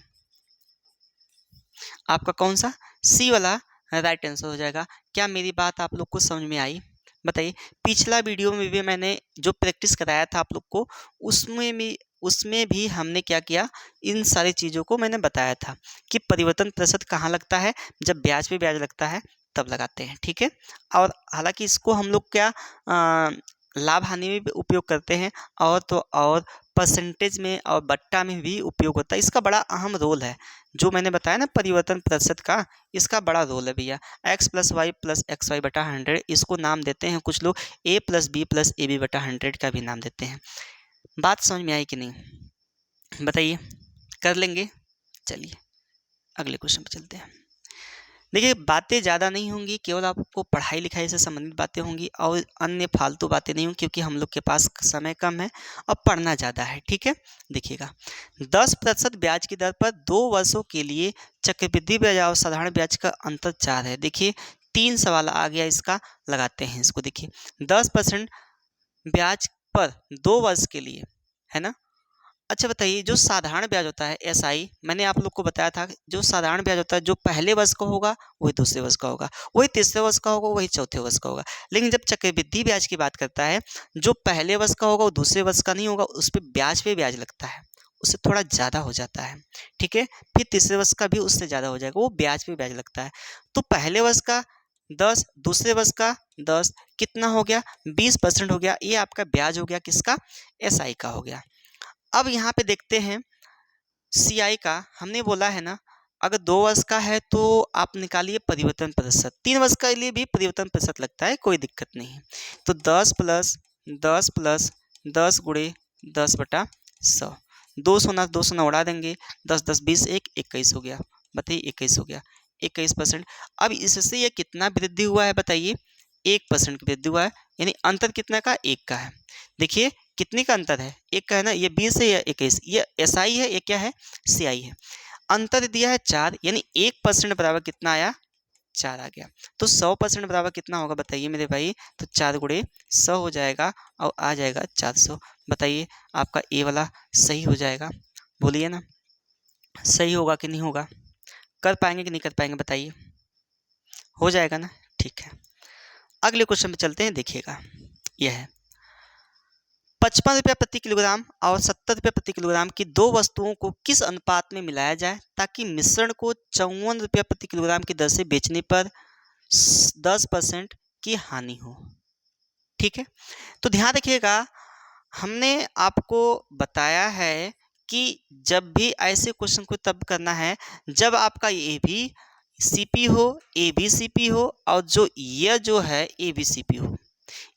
आपका कौन सा, सी वाला राइट आंसर हो जाएगा। क्या मेरी बात आप लोग को समझ में आई, बताइए। पिछला वीडियो में भी मैंने जो प्रैक्टिस कराया था आप लोग को, उसमें भी हमने क्या किया, इन सारी चीज़ों को मैंने बताया था कि परिवर्तन प्रतिशत कहाँ लगता है, जब ब्याज पे ब्याज लगता है तब लगाते हैं। ठीक है, और हालांकि इसको हम लोग क्या लाभ हानि में भी उपयोग करते हैं, और तो और परसेंटेज में और बट्टा में भी उपयोग होता है। इसका बड़ा अहम रोल है, जो मैंने बताया ना परिवर्तन प्रतिशत का, इसका बड़ा रोल है भैया। x + y + xy/100 इसको नाम देते हैं कुछ लोग, a + b + ab/100 का भी नाम देते हैं। बात समझ में आई कि नहीं, बताइए, कर लेंगे। चलिए अगले क्वेश्चन पर चलते हैं। देखिए बातें ज़्यादा नहीं होंगी, केवल आपको पढ़ाई लिखाई से संबंधित बातें होंगी और अन्य फालतू बातें नहीं होंगी, क्योंकि हम लोग के पास समय कम है और पढ़ना ज़्यादा है। ठीक है, देखिएगा 10% ब्याज की दर पर 2 वर्षों के लिए चक्रवृद्धि ब्याज और साधारण ब्याज का अंतर 4 है। देखिए 3 सवाल आ गया, इसका लगाते हैं इसको। देखिए 10% ब्याज पर 2 वर्ष के लिए, है ना, अच्छा बताइए, जो साधारण ब्याज होता है एसआई, मैंने आप लोग को बताया था जो साधारण ब्याज होता है जो पहले वर्ष का होगा वही दूसरे वर्ष का होगा, वही तीसरे वर्ष का होगा, वही चौथे वर्ष का होगा। लेकिन जब चक्रवृद्धि ब्याज की बात करता है, जो पहले वर्ष का होगा वो दूसरे वर्ष का नहीं होगा, उस पे ब्याज लगता है, उससे थोड़ा ज़्यादा हो जाता है। ठीक है, फिर तीसरे वर्ष का भी उससे ज़्यादा हो जाएगा, वो ब्याज पे ब्याज लगता है। तो पहले वर्ष का 10, दूसरे वर्ष का 10, कितना हो गया? 20% हो गया। ये आपका ब्याज हो गया, किसका? एसआई का हो गया। अब यहाँ पे देखते हैं सीआई का। हमने बोला है ना, अगर 2 वर्ष का है तो आप निकालिए परिवर्तन प्रतिशत, 3 वर्ष के लिए भी परिवर्तन प्रतिशत लगता है, कोई दिक्कत नहीं है। तो 10 प्लस 10 प्लस 10 गुणे 10/100, 200 उड़ा देंगे, 10 10 20, 21 हो गया। बताइए 21 हो गया, 21%। अब इससे ये कितना वृद्धि हुआ है बताइए? 1% की वृद्धि हुआ है, यानी अंतर कितना का? 1 का है। देखिए कितने का अंतर है? 1 का है ना, ये 20 है या 21, ये एसआई है, ये क्या है? सीआई है। अंतर दिया है 4, यानी 1% बराबर कितना आया? 4 आ गया। तो 100% बराबर कितना होगा बताइए मेरे भाई? तो 4 गुणे 100 हो जाएगा और आ जाएगा 400। बताइए आपका ए वाला सही हो जाएगा? बोलिए ना, सही होगा कि नहीं होगा? कर पाएंगे कि नहीं कर पाएंगे बताइए? हो जाएगा ना? ठीक है, अगले क्वेश्चन पे चलते हैं। देखिएगा, यह है 55 रुपया प्रति किलोग्राम और 70 रुपया प्रति किलोग्राम की दो वस्तुओं को किस अनुपात में मिलाया जाए ताकि मिश्रण को 54 रुपया प्रति किलोग्राम की दर से बेचने पर 10% की हानि हो। ठीक है, तो ध्यान रखिएगा, हमने आपको बताया है कि जब भी ऐसे क्वेश्चन को तब करना है जब आपका ए भी सीपी हो, ए भी सीपी हो और यह जो है ए भी सीपी हो।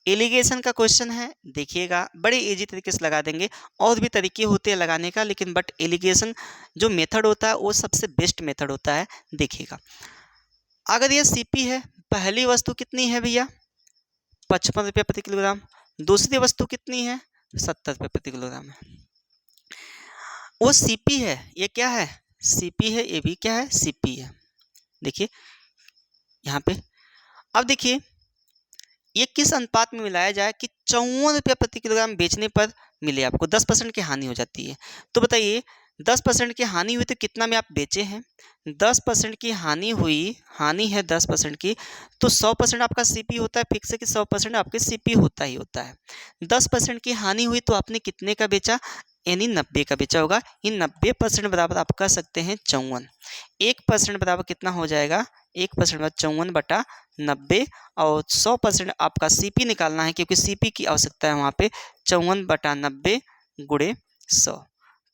एलिगेशन का क्वेश्चन है, देखिएगा बड़े इजी तरीके से लगा देंगे। और भी तरीके होते हैं लगाने का, लेकिन बट एलिगेशन जो मेथड होता है वो सबसे बेस्ट मेथड होता है। देखिएगा, अगर ये सीपी है, पहली वस्तु कितनी है भैया? 55 रुपये प्रति किलोग्राम। दूसरी वस्तु कितनी है? 70 रुपये प्रति किलोग्राम है। वो सीपी है, ये क्या है? सीपी है, ये भी क्या है? सीपी है। देखिए यहाँ पे, अब देखिए ये किस अनुपात में मिलाया जाए कि 54 रुपया प्रति किलोग्राम बेचने पर मिले आपको 10% की हानि हो जाती है। तो बताइए 10% की हानि हुई तो कितना में आप बेचे हैं? 10% की हानि हुई, हानि है 10% की, तो 100% आपका सीपी होता है फिक्स है कि 100% आपके सीपी होता ही होता है। 10% की हानि हुई तो आपने कितने का बेचा? यानी 90 का बेचा होगा। इन 90% बराबर आप कर सकते हैं 54। 1% बराबर कितना हो जाएगा? 1% बराबर 54/90 और 100% आपका सीपी निकालना है क्योंकि सीपी की आवश्यकता है वहाँ पे। 54/90 गुणे 100,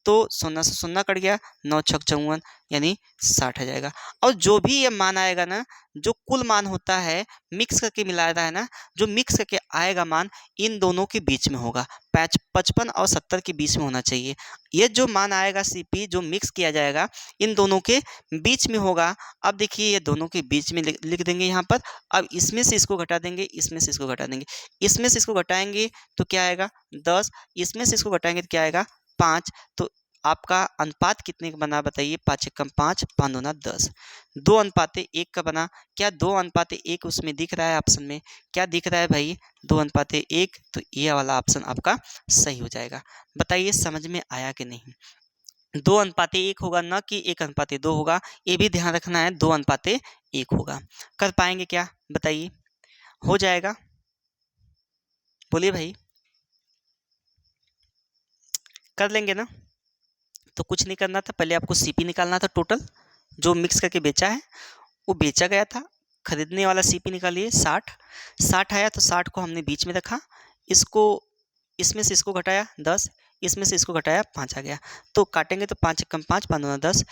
तो 0 से 0 कट गया, 9 छक 54 यानी 60 आ जाएगा। और जो भी ये मान आएगा ना, जो कुल मान होता है मिक्स करके मिलाया है ना, जो मिक्स करके आएगा मान इन दोनों के बीच में होगा। 55 और 70 के बीच में होना चाहिए। ये जो मान आएगा सीपी जो मिक्स किया जाएगा इन दोनों के बीच में होगा। अब देखिए ये दोनों के बीच में लिख देंगे यहाँ पर। अब इसमें से इसको घटा देंगे, इसमें से इसको घटा देंगे, इसमें से इसको घटाएंगे तो क्या आएगा? 10, इसमें से इसको घटाएंगे तो क्या आएगा? 5। तो आपका अनुपात कितने का बना बताइए? 5 एकम 5, 5 दूना 10, 2:1 का बना। क्या 2:1 उसमें दिख रहा है ऑप्शन में? क्या दिख रहा है भाई? 2:1, तो ये वाला ऑप्शन आपका सही हो जाएगा। बताइए समझ में आया कि नहीं? 2:1 होगा, न कि 1:2 होगा। ये भी ध्यान रखना है, 2:1 होगा। कर पाएंगे क्या बताइए? हो जाएगा? बोलिए भाई, कर लेंगे ना? तो कुछ नहीं करना था, पहले आपको सीपी निकालना था। टोटल जो मिक्स करके बेचा है वो बेचा गया था, खरीदने वाला सीपी निकालिए 60 आया, तो 60 को हमने बीच में रखा, इसको इसमें से इसको घटाया 10, इसमें से इसको घटाया 5 आ गया। तो काटेंगे तो 5 एकम 5, 5 दूना 10।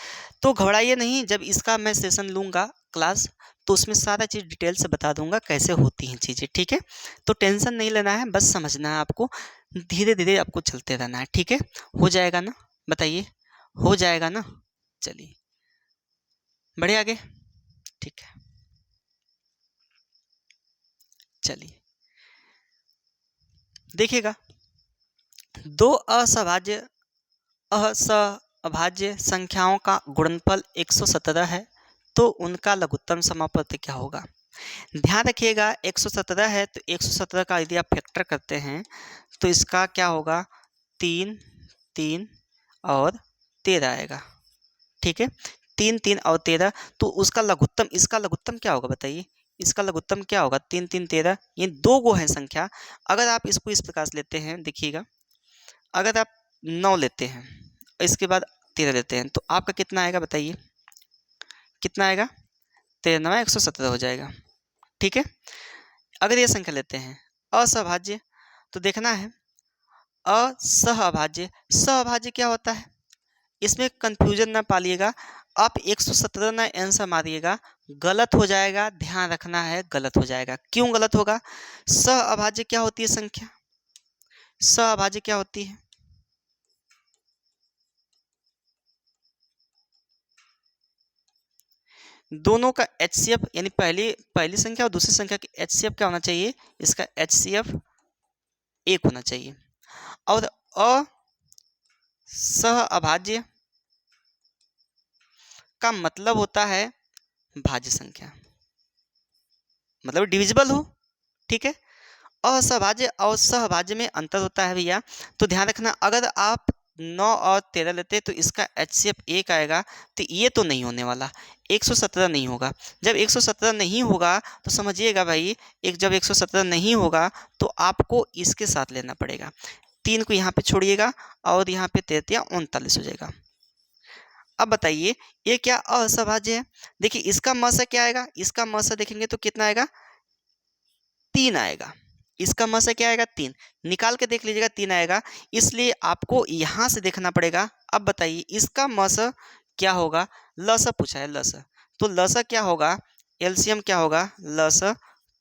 तो घबराइए नहीं, जब इसका मैं सेशन लूँगा क्लास तो उसमें सारा चीज़ डिटेल से बता दूंगा कैसे होती हैं चीज़ें। ठीक है, तो टेंशन नहीं लेना है, बस समझना है आपको, धीरे धीरे आपको चलते रहना है। ठीक है, हो जाएगा ना? बताइए, हो जाएगा ना? चलिए बढ़े आगे। ठीक है, चलिए देखिएगा, दो असहभाज्य संख्याओं का गुणनफल 117 है तो उनका लघुत्तम समापति क्या होगा? ध्यान रखिएगा 117 है तो 117 का यदि आप फैक्टर करते हैं तो इसका क्या होगा? 3 3 और 13 आएगा। ठीक है, 3 3 और 13, तो उसका लघुत्तम, इसका लघुत्तम क्या होगा बताइए, इसका लघुत्तम क्या होगा, 3 3 13, ये दो गो है संख्या। अगर आप इसको इस प्रकार से लेते हैं, देखिएगा, अगर आप 9 लेते हैं, इसके बाद 13 लेते हैं, तो आपका कितना आएगा बताइए, कितना आएगा, 13 9 117 हो जाएगा। ठीक है, अगर ये संख्या लेते हैं असहभाज्य, तो देखना है असहभाज्य, सहभाज्य क्या होता है, इसमें कंफ्यूजन ना पालिएगा, आप 117 ना आंसर मारिएगा, गलत हो जाएगा, ध्यान रखना है, गलत हो जाएगा। क्यों गलत होगा, सहअभाज्य क्या होती है संख्या, सहअभाज्य क्या होती है, दोनों का HCF यानी पहली संख्या और दूसरी संख्या की HCF क्या होना चाहिए, इसका HCF 1 होना चाहिए। और असहअभाज्य का मतलब होता है भाज्य संख्या, मतलब डिविजिबल हो। ठीक है, असहभाज्य और सहभाज्य में अंतर होता है भैया, तो ध्यान रखना, अगर आप 9 और 13 लेते तो इसका HCF 1 आएगा, तो ये तो नहीं होने वाला, 117 नहीं होगा। जब 117 नहीं होगा तो समझिएगा भाई, जब 117 नहीं होगा तो आपको इसके साथ लेना पड़ेगा, 3 को यहाँ पे छोड़िएगा और यहाँ पे 33 39 हो जाएगा। अब बताइए ये क्या असहभाज्य है, देखिए इसका मसा क्या आएगा, इसका मसा देखेंगे तो कितना आएगा, 3 आएगा, इसका मसा क्या आएगा, 3, निकाल के देख लीजिएगा 3 आएगा, इसलिए आपको यहाँ से देखना पड़ेगा। अब बताइए इसका मसा क्या होगा, लसा पूछा है, लसा, तो लसा क्या होगा, एलसीएम क्या होगा, लसा,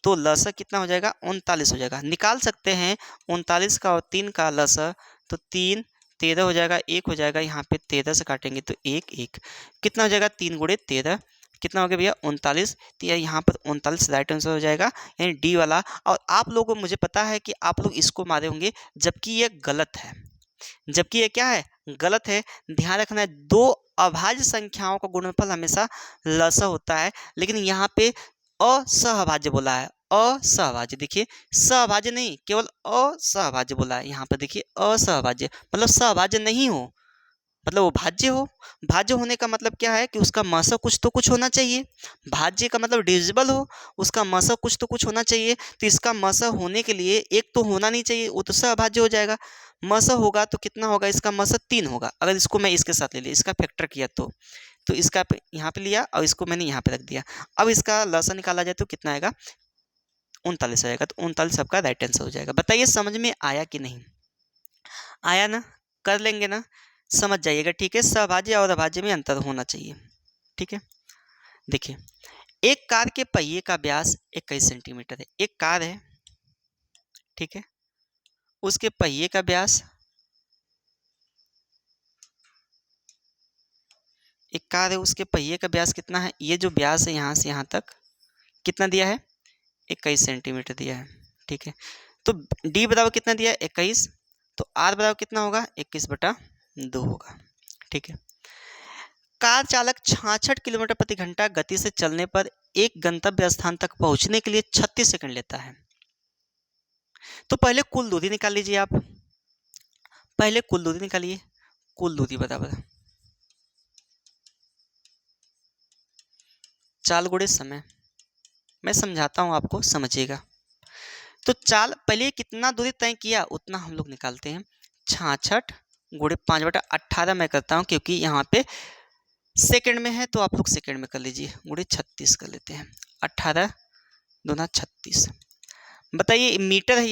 तो लसा कितना हो जाएगा, 39 हो जाएगा, निकाल सकते हैं 39 का और 3 का लसा, तो 3 13 हो जाएगा, 1 हो जाएगा, यहाँ पे 13 से काटेंगे तो 1 1, कितना हो जाएगा, 3 गुणे 13, कितना हो गया भैया, 39, तो यहाँ पर 39 राइट आंसर हो जाएगा, यानी डी वाला। और आप लोगों को मुझे पता है कि आप लोग इसको मारे होंगे, जबकि ये गलत है, जबकि ये क्या है, गलत है। ध्यान रखना है, दो अभाज्य संख्याओं का गुणनफल हमेशा लसा होता है, लेकिन यहाँ पे असहभाज्य बोला है, असहभाज्य, देखिए सहभाज्य नहीं, केवल असहभाज्य बोला है, यहाँ पर देखिए असहभाज्य मतलब सहभाज्य नहीं हो, मतलब वो भाज्य हो। भाज्य होने का मतलब क्या है कि उसका मसा कुछ तो कुछ होना चाहिए, भाज्य का मतलब डिविजिबल हो, उसका मसा कुछ तो कुछ होना चाहिए, तो इसका मसा होने के लिए एक तो होना नहीं चाहिए, वो तो सहभाज्य हो जाएगा। मसा होगा तो कितना होगा, इसका मसा 3 होगा, अगर इसको मैं इसके साथ ले लिया, इसका फैक्टर किया तो इसका यहाँ पे लिया और इसको मैंने यहाँ पे रख दिया। अब इसका लसा निकाला जाए तो कितना आएगा, 39 आएगा, तो 39 आपका राइट आंसर हो जाएगा। बताइए समझ में आया कि नहीं आया ना, कर लेंगे ना, समझ जाइएगा। ठीक है, सहभाज्य और अभाज्य में अंतर होना चाहिए। ठीक है, देखिए एक कार के पहिए का व्यास 21 सेंटीमीटर है, एक कार है, ठीक है, उसके पहिए का व्यास, एक कार है उसके पहिए का व्यास कितना है, ये जो व्यास है यहाँ से यहाँ तक कितना दिया है, 21 सेंटीमीटर दिया है। ठीक है, तो डी बराबर कितना दिया है, 21, तो आर बराबर कितना होगा, 21/2 होगा। ठीक है, कार चालक 66 किलोमीटर प्रति घंटा गति से चलने पर एक गंतव्य स्थान तक पहुंचने के लिए 36 सेकंड लेता है। तो पहले कुल दूरी निकाल लीजिए आप, पहले कुल दूरी निकालिए, कुल दूरी बराबर चाल गुणे समय, मैं समझाता हूं आपको, समझिएगा। तो चाल पहले कितना दूरी तय किया उतना हम लोग निकालते हैं, 66 गुणे 5/18 मैं करता हूं, क्योंकि यहाँ पे सेकंड में है तो आप लोग सेकंड में कर लीजिए, गुणे 36 कर लेते हैं, 18 दूना 36। बताइए मीटर है,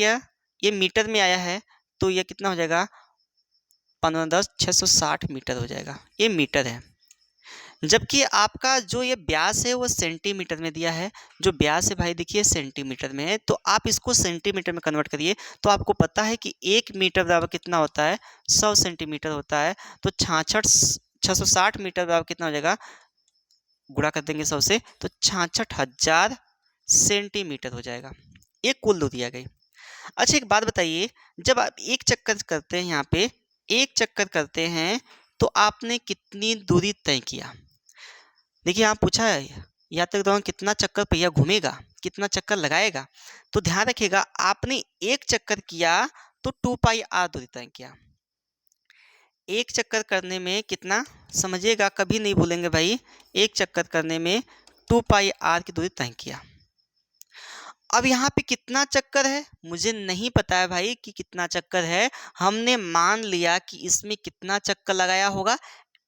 ये मीटर में आया है, तो ये कितना हो जाएगा, 15 10 660 मीटर हो जाएगा, ये मीटर है। जबकि आपका जो ये व्यास है वो सेंटीमीटर में दिया है, जो व्यास है भाई देखिए सेंटीमीटर में है, तो आप इसको सेंटीमीटर में कन्वर्ट करिए, तो आपको पता है कि 1 मीटर बराबर कितना होता है, 100 सेंटीमीटर होता है, तो 660 मीटर बराबर कितना हो जाएगा, गुणा कर देंगे 100 से, तो 66,000 सेंटीमीटर हो जाएगा, एक कुल दूरी आ गई। अच्छा एक बात बताइए, जब आप एक चक्कर करते हैं, यहाँ पे एक चक्कर करते हैं तो आपने कितनी दूरी तय किया, देखिए यहाँ पूछा है यात्रा के दौरान कितना चक्कर पहिया घूमेगा, कितना चक्कर लगाएगा, तो ध्यान रखिएगा आपने एक चक्कर किया तो 2 पाई आर दूरी तय किया, एक चक्कर करने में कितना, समझिएगा, कभी नहीं भूलेंगे भाई, एक चक्कर करने में 2 पाई आर की दूरी तय किया। अब यहाँ पे कितना चक्कर है मुझे नहीं पता है भाई कि कितना चक्कर है, हमने मान लिया कि इसमें कितना चक्कर लगाया होगा,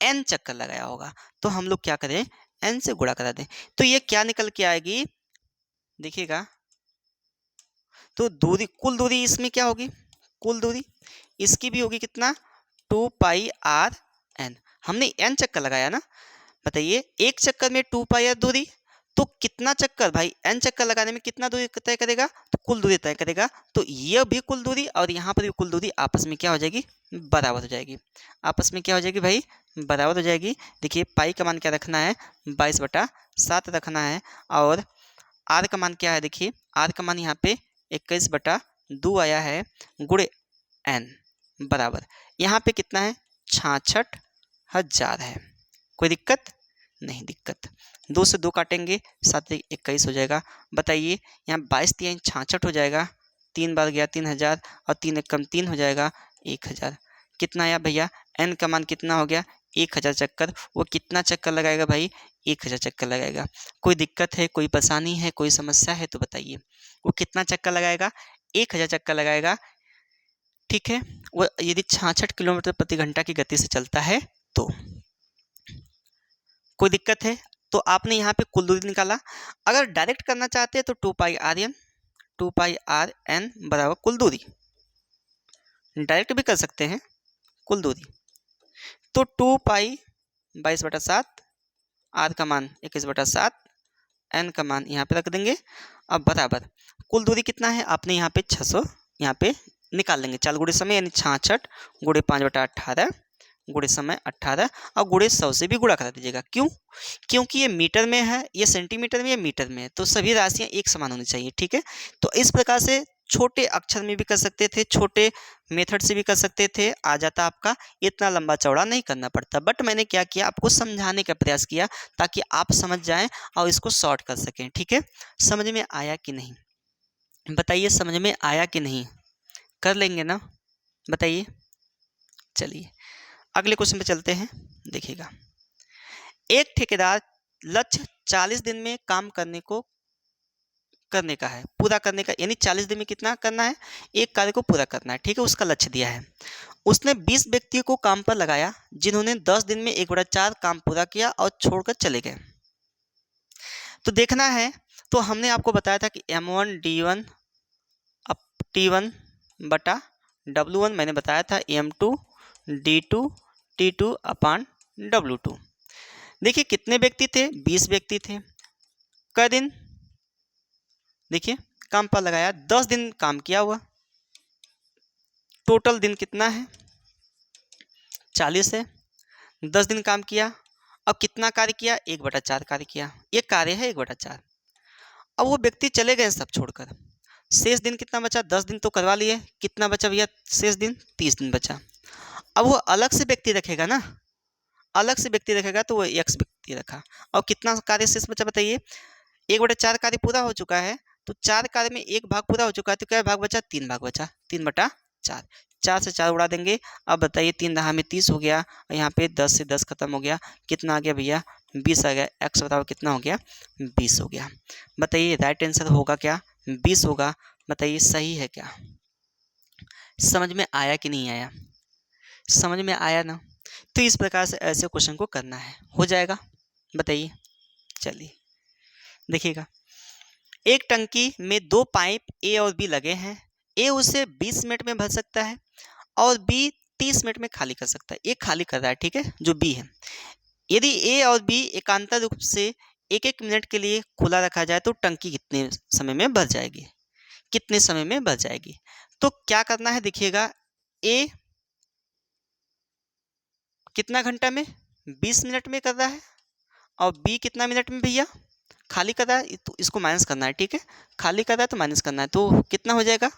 n चक्कर लगाया होगा। तो हम लोग क्या करें, n से गुणा करा दें। तो ये क्या निकल के आएगी, देखिएगा, तो दूरी, कुल दूरी इसमें क्या होगी, कुल दूरी इसकी भी होगी कितना, 2 पाई आर एन। हमने n चक्कर लगाया ना, बताइए एक चक्कर में 2 पाई आर दूरी, तो कितना चक्कर भाई, n चक्कर लगाने में कितना दूरी तय करेगा, तो कुल दूरी तय करेगा। तो यह भी कुल दूरी और यहाँ पर भी कुल दूरी आपस में क्या हो जाएगी, बराबर हो जाएगी। आपस में क्या हो जाएगी भाई, बराबर हो जाएगी। देखिए पाई का मान क्या रखना है, 22/7 रखना है, और आर का मान क्या है, देखिए आर का मान यहाँ पे 21/2 आया है, गुणे n बराबर यहाँ पे कितना है, 66,000 है। कोई दिक्कत नहीं, दिक्कत, 2 से 2 काटेंगे, 7 21 हो जाएगा। बताइए यहाँ 22 3 66 हो जाएगा, 3 बार गया 3000 और 3 एक कम 3 हो जाएगा 1000। कितना आया भैया, n का मान कितना हो गया, 1000 चक्कर। वो कितना चक्कर लगाएगा भाई, 1000 चक्कर लगाएगा। कोई दिक्कत है, कोई परेशानी है, कोई समस्या है तो बताइए। वो कितना चक्कर लगाएगा, 1000 चक्कर लगाएगा, ठीक है। वो यदि 66 किलोमीटर प्रति घंटा की गति से चलता है तो। कोई दिक्कत है, तो आपने यहाँ पे कुल दूरी निकाला। अगर डायरेक्ट करना चाहते हैं तो 2 pi R N, 2 pi R N बराबर कुल दूरी, डायरेक्ट भी कर सकते हैं कुल दूरी। तो 2 पाई 22/7, आर का मान 21/7, एन का मान यहाँ पे रख देंगे। अब बराबर कुल दूरी कितना है, आपने यहाँ पे 600 यहाँ पे निकाल लेंगे, 4 गुणे समय यानी 66 गुणे 5/18 गुणे समय 18 और गुणे 100 से भी गुणा करा दीजिएगा। क्यों, क्योंकि ये मीटर में है, ये सेंटीमीटर में, ये मीटर में है, तो सभी राशियाँ एक समान होनी चाहिए, ठीक है। तो इस प्रकार से छोटे अक्षर में भी कर सकते थे, छोटे मेथड से भी कर सकते थे, आ जाता आपका, इतना लंबा चौड़ा नहीं करना पड़ता। बट मैंने क्या किया, आपको समझाने का प्रयास किया ताकि आप समझ जाएं और इसको सॉर्ट कर सकें, ठीक है। समझ में आया कि नहीं, बताइए, समझ में आया कि नहीं, कर लेंगे ना, बताइए। चलिए अगले क्वेश्चन पे चलते हैं। देखिएगा, एक ठेकेदार लक्ष्य 40 दिन में काम करने का है, पूरा करने का, यानी 40 दिन में कितना करना है, एक कार्य को पूरा करना है, ठीक है, उसका लक्ष्य दिया है। उसने 20 व्यक्तियों को काम पर लगाया जिन्होंने 10 दिन में 1/4 काम पूरा किया और छोड़कर चले गए। तो देखना है, तो हमने आपको बताया था कि M1 D1 अप T1 बटा W1, मैंने बताया था M2 D2 T2 अपान W2। देखिए कितने व्यक्ति थे, 20 व्यक्ति थे। क दिन, देखिए काम पर लगाया, 10 दिन काम किया हुआ, टोटल दिन कितना है, 40 है। 10 दिन काम किया, अब कितना कार्य किया, 1/4 कार्य किया, ये कार्य है 1/4। अब वो व्यक्ति चले गए सब छोड़कर, शेष दिन कितना बचा, 10 दिन तो करवा लिए, कितना बचा भैया शेष दिन, 30 दिन बचा। अब वो अलग से व्यक्ति रखेगा ना, अलग से व्यक्ति रखेगा, तो वो एक्स व्यक्ति रखा, और कितना कार्य शेष बचा बताइए, 1/4 कार्य पूरा हो चुका है, तो 4 कार्य में 1 भाग पूरा हो चुका है, तो क्या भाग बचा, 3 भाग बचा, 3/4, 4 से 4 उड़ा देंगे। अब बताइए 3 दहा में 30 हो गया, और यहाँ पे 10 से 10 खत्म हो गया, कितना आ गया भैया, 20 आ गया। एक्स बताओ कितना हो गया, 20 हो गया। बताइए राइट आंसर होगा क्या, 20 होगा। बताइए सही है क्या, समझ में आया कि नहीं आया, समझ में आया ना। तो इस प्रकार से ऐसे क्वेश्चन को करना है, हो जाएगा, बताइए। चलिए देखिएगा, एक टंकी में 2 पाइप ए और बी लगे हैं, ए उसे 20 मिनट में भर सकता है और बी 30 मिनट में खाली कर सकता है। ए खाली कर रहा है, ठीक है, जो बी है। यदि ए और बी एकांतर रूप से 1-1 मिनट के लिए खुला रखा जाए तो टंकी कितने समय में भर जाएगी, कितने समय में भर जाएगी। तो क्या करना है, देखिएगा, ए कितना घंटा में, 20 मिनट में कर रहा है, और बी कितना मिनट में भैया खाली कर रहा है, तो इसको माइनस करना है, ठीक है, खाली कर रहा है तो माइनस करना है, तो कितना हो जाएगा,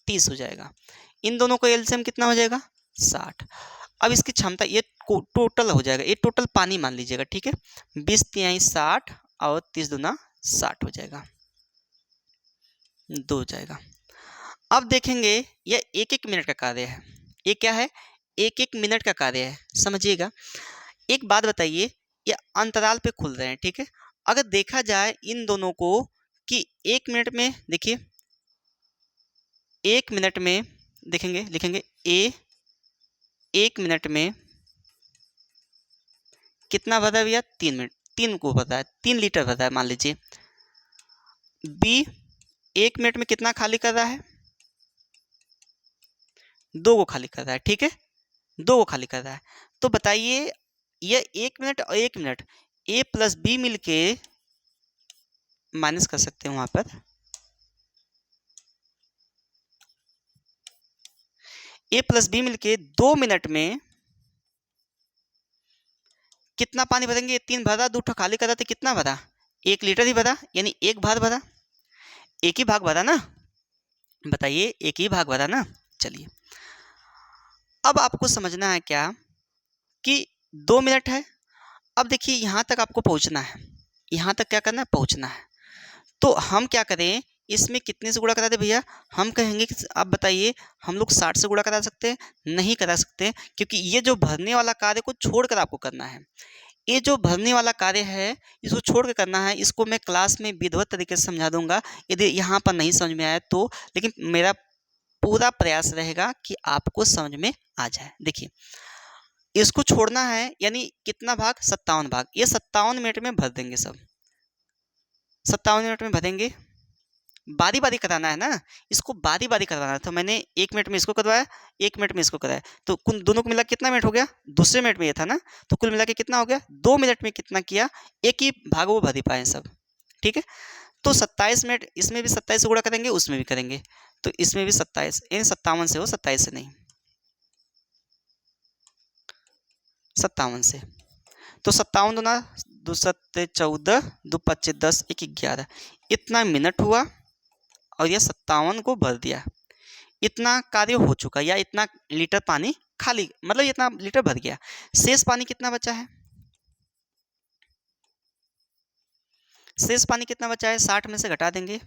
30 हो जाएगा। इन दोनों को एलसीएम कितना हो जाएगा, 60। अब इसकी क्षमता, ये टोटल हो जाएगा, ये टोटल पानी मान लीजिएगा, ठीक है, 20 तिहाई 60 और 30 दूना 60 हो जाएगा, 2 हो जाएगा। अब देखेंगे यह 1-1 मिनट का कार्य है, ये क्या है, एक एक मिनट का कार्य है, समझिएगा। एक बात बताइए, ये अंतराल पे खुल रहे हैं, ठीक है। अगर देखा जाए इन दोनों को कि एक मिनट में, देखिए एक मिनट में देखेंगे, लिखेंगे ए एक मिनट में कितना भरा है भैया, 3 मिनट, 3 को भरा है, 3 लीटर भरा है मान लीजिए। बी 1 मिनट में कितना खाली कर रहा है, 2 को खाली कर रहा है, ठीक है, 2 को खाली कर रहा है। तो बताइए यह 1 मिनट और 1 मिनट ए प्लस बी मिलके माइनस कर सकते हैं वहां पर, ए प्लस बी मिलके 2 मिनट में कितना पानी भरेंगे, 3 भरा, 2 खाली करा तो कितना भरा, 1 लीटर ही भरा, यानी एक भाग भरा, एक ही भाग भरा ना, बताइए एक ही भाग भरा ना। चलिए अब आपको समझना है क्या कि 2 मिनट है। अब देखिए यहाँ तक आपको पहुँचना है, यहाँ तक क्या करना है, पहुँचना है। तो हम क्या करें, इसमें कितने से गुणा करा दे भैया, हम कहेंगे कि आप बताइए हम लोग 60 से गुणा करा सकते हैं, नहीं करा सकते, क्योंकि ये जो भरने वाला कार्य को छोड़कर आपको करना है, ये जो भरने वाला कार्य है इसको छोड़ के करना है। इसको मैं क्लास में विधिवत तरीके से समझा दूंगा, यदि यहाँ पर नहीं समझ में आया तो, लेकिन मेरा पूरा प्रयास रहेगा कि आपको समझ में आ जाए। देखिए इसको छोड़ना है, यानी कितना भाग, 57 भाग, ये 57 मिनट में भर देंगे, सब 57 मिनट में भरेंगे। बारी बारी कराना है ना, इसको बारी बारी करवाना है, तो मैंने 1 मिनट में इसको करवाया, 1 मिनट में इसको कराया, तो कुल दोनों को मिला कितना मिनट हो गया, दूसरे मिनट में ये था ना, तो कुल मिला के कितना हो गया, 2 मिनट में कितना किया, एक ही भाग वो भर ही पाए सब, ठीक है। तो 27 मिनट, इसमें भी 27 से गुणा करेंगे, उसमें भी करेंगे, तो इसमें भी 27, यानी 57 से हो, 27 से नहीं, 57 से। तो 57 दूना 2 7 14, 2 5 10, 1 11, इतना मिनट हुआ और यह 57 को भर दिया, इतना कार्य हो चुका, या इतना लीटर पानी खाली, मतलब इतना लीटर भर गया। शेष पानी कितना बचा है, शेष पानी कितना बचा है, 60 में से घटा देंगे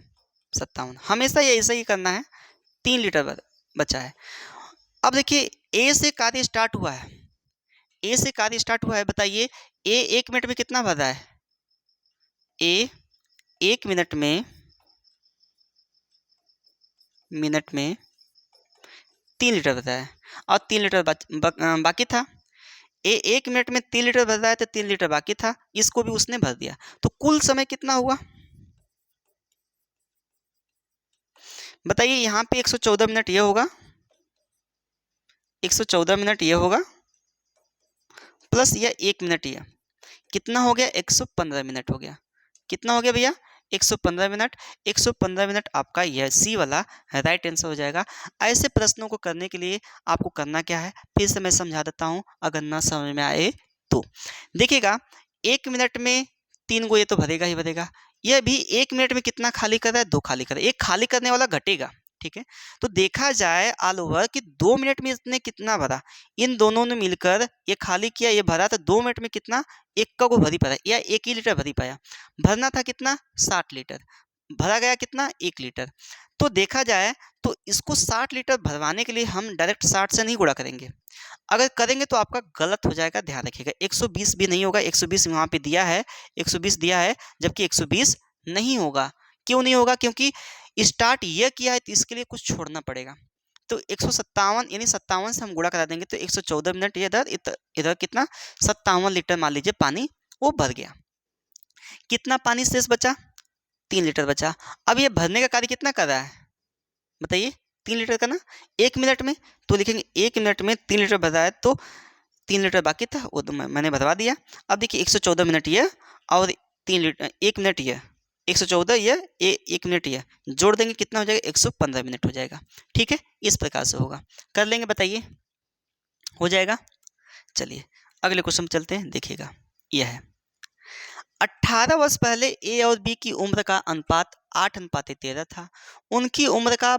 57, हमेशा ये ऐसा ही करना है, 3 लीटर बचा है। अब देखिए ए से कार्य स्टार्ट हुआ है, ए से कार्य स्टार्ट हुआ है, बताइए ए 1 मिनट में कितना भर रहा है, ए 1 मिनट में 3 लीटर भर रहा है, और 3 लीटर बाकी था, ए 1 मिनट में 3 लीटर भर रहा है, तो 3 लीटर बाकी था, इसको भी उसने भर दिया, तो कुल समय कितना हुआ, बताइए। यहाँ पे 114 मिनट ये होगा, 114 मिनट ये होगा, प्लस यह 1 मिनट, ये कितना हो गया, 115 मिनट हो गया, कितना हो गया भैया, 115 मिनट। 115 मिनट आपका यह सी वाला राइट आंसर हो जाएगा। ऐसे प्रश्नों को करने के लिए आपको करना क्या है, फिर से मैं समझा देता हूँ, अगर ना समझ में आए तो देखिएगा, 1 मिनट में 3 को ये तो भरेगा ही भरेगा, यह भी 1 मिनट में कितना खाली कर रहा है, 2 खाली कर रहा है, एक खाली करने वाला घटेगा, ठीक है। तो देखा जाए ऑल ओवर कि 2 मिनट में इसने कितना भरा, इन दोनों ने मिलकर ये खाली किया, ये भरा, तो 2 मिनट में कितना, एक का को भरी पाया, या 1 ही लीटर भरी पाया, भरना था कितना, 60 लीटर, भरा गया कितना, 1 लीटर। तो देखा जाए तो इसको 60 लीटर भरवाने के लिए हम डायरेक्ट 60 से नहीं गुणा करेंगे, अगर करेंगे तो आपका गलत हो जाएगा, ध्यान रखिएगा। 120 भी नहीं होगा, 120 वहाँ पे दिया है, 120 दिया है, जबकि 120 नहीं होगा। क्यों नहीं होगा, क्योंकि स्टार्ट ये किया है, तो इसके लिए कुछ छोड़ना पड़ेगा। तो 157, यानी 57 से हम गुणा करा देंगे, तो 114 मिनट इधर इधर कितना, 57 लीटर मान लीजिए पानी वो भर गया। कितना पानी शेष बचा, 3 लीटर बचा। अब ये भरने का कार्य कितना कर रहा है, बताइए, 3 लीटर का ना, 1 मिनट में, तो लिखेंगे 1 मिनट में 3 लीटर भरा है, तो 3 लीटर बाकी था, वो तो मैंने भरवा दिया। अब देखिए 114 मिनट ये, और 3 लीटर 1 मिनट ये, 114 ये, 1 मिनट ये, जोड़ देंगे कितना हो जाएगा, 115 मिनट हो जाएगा, ठीक है। इस प्रकार से होगा, कर लेंगे, बताइए हो जाएगा। चलिए अगले क्वेश्चन चलते हैं, देखिएगा यह है, 18 वर्ष पहले ए और बी की उम्र का अनुपात 8:13 था, उनकी उम्र का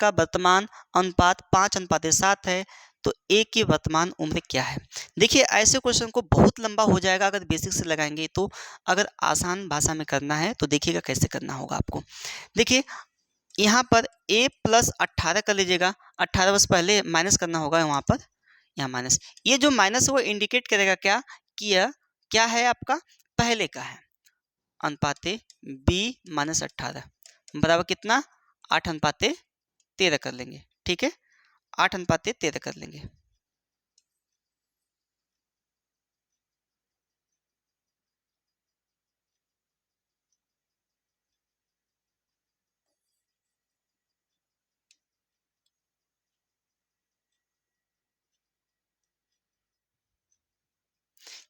वर्तमान अनुपात 5:7 है, तो ए की वर्तमान उम्र क्या है। देखिए ऐसे क्वेश्चन को बहुत लंबा हो जाएगा अगर बेसिक से लगाएंगे तो, अगर आसान भाषा में करना है तो देखिएगा कैसे करना होगा आपको। देखिए यहाँ पर a प्लस 18 कर लीजिएगा, 18 बस पहले माइनस करना होगा वहाँ पर, यहाँ माइनस, ये जो माइनस वो इंडिकेट करेगा क्या कि यह क्या है आपका पहले का है। अनुपाते b माइनस 18 बराबर कितना 8:13 कर लेंगे, ठीक है, 8:13 कर लेंगे।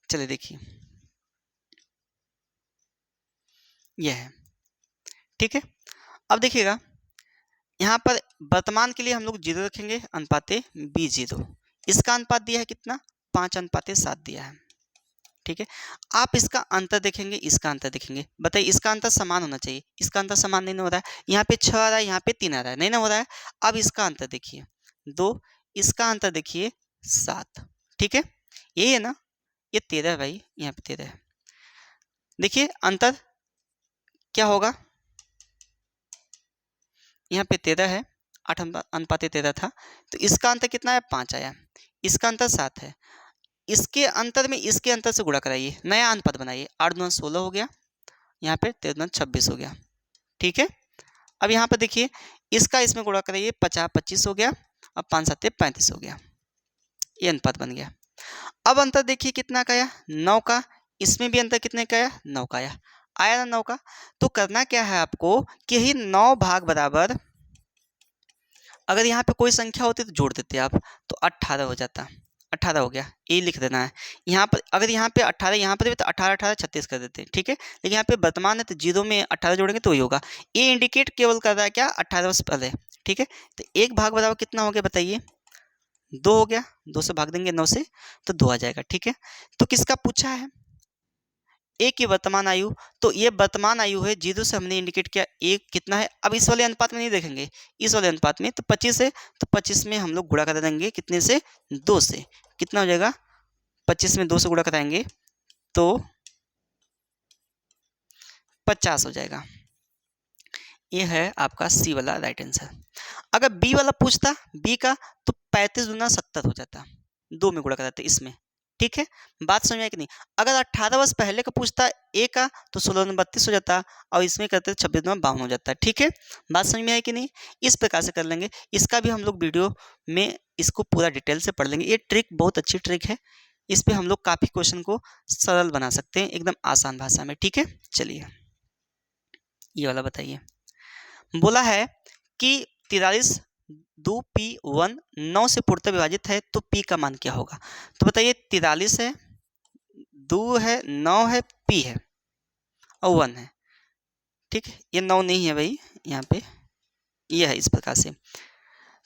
चलिए देखिए यह है, ठीक है। अब देखिएगा यहाँ पर वर्तमान के लिए हम लोग 0 रखेंगे, अनुपाते b 0, इसका अनुपात दिया है कितना 5:7 दिया है, ठीक है। आप इसका अंतर देखेंगे, इसका अंतर देखेंगे, बताइए इसका अंतर समान होना चाहिए, इसका अंतर समान नहीं हो रहा है, यहाँ पे 6 आ रहा है, यहाँ पे 3 आ रहा है, नहीं ना हो रहा है। अब इसका अंतर देखिए 2, इसका अंतर देखिए 7, ठीक है, यही है ना, ये 13 है भाई, यहाँ पे 13 है। देखिए अंतर क्या होगा, यहाँ पे 13 है, 8:13 था, तो इसका अंतर कितना है 5 आया, इसका अंतर 7 है, इसके अंतर में इसके अंतर से गुणा कराइए, नया अनुपात बनाइए, 8×9 16 हो गया, यहाँ पे 13×9 26 हो गया, ठीक है। अब यहाँ पर देखिए इसका इसमें गुणा कराइए, 50 25 हो गया, अब 5×7 35 हो गया, ये अनुपात बन गया। अब अंतर देखिए कितना का आया 9 का, इसमें भी अंतर कितने का आया 9 का आया, आया ना 9 का। तो करना क्या है आपको कि यही 9 भाग बराबर, अगर यहाँ पे कोई संख्या होती तो जोड़ देते आप, तो 18 हो जाता, 18 हो गया, ये लिख देना है। यहाँ पर अगर यहाँ पे 18 यहाँ पर भी तो 18 18 36 कर देते हैं, ठीक है, लेकिन यहाँ पे वर्तमान है तो 0 में 18 जोड़ेंगे तो वही होगा। ये इंडिकेट केवल कर रहा है क्या 18 वर्ष पहले, ठीक है। तो एक भाग बराबर कितना हो गया बताइए 2 हो गया, 2 से भाग देंगे 9 से तो 2 आ जाएगा, ठीक है। तो किसका पूछा है ए की वर्तमान आयु, तो ये वर्तमान आयु है, 0 से हमने इंडिकेट किया एक कितना है। अब इस वाले अनुपात में नहीं देखेंगे, इस वाले अनुपात में तो 25 है, तो 25 में हम लोग गुणा कर देंगे कितने से 2 से, कितना हो जाएगा 25 में 2 से गुणा कराएंगे तो 50 हो जाएगा। ये है आपका सी वाला राइट आंसर। अगर बी वाला पूछता बी का तो 35×70 हो जाता, 2 में गुणा कराते इसमें, ठीक है, बात समझ में आई कि नहीं। अगर 18 वर्ष पहले का पूछता ए का तो 16×32 हो जाता, और इसमें करते 26×52 हो जाता, ठीक है, बात समझ में आई कि नहीं। इस प्रकार से कर लेंगे, इसका भी हम लोग वीडियो में इसको पूरा डिटेल से पढ़ लेंगे। ये ट्रिक बहुत अच्छी ट्रिक है, इस पे हम लोग काफ़ी क्वेश्चन को सरल बना सकते हैं एकदम आसान भाषा में, ठीक है। चलिए ये वाला बताइए, बोला है कि 43 2 p1 9 से पूर्णतः विभाजित है तो p का मान क्या होगा। तो बताइए 43 है, 2 है, 9 है, p है और 1 है, ठीक है, ये 9 नहीं है भाई, यहाँ पे ये है इस प्रकार से।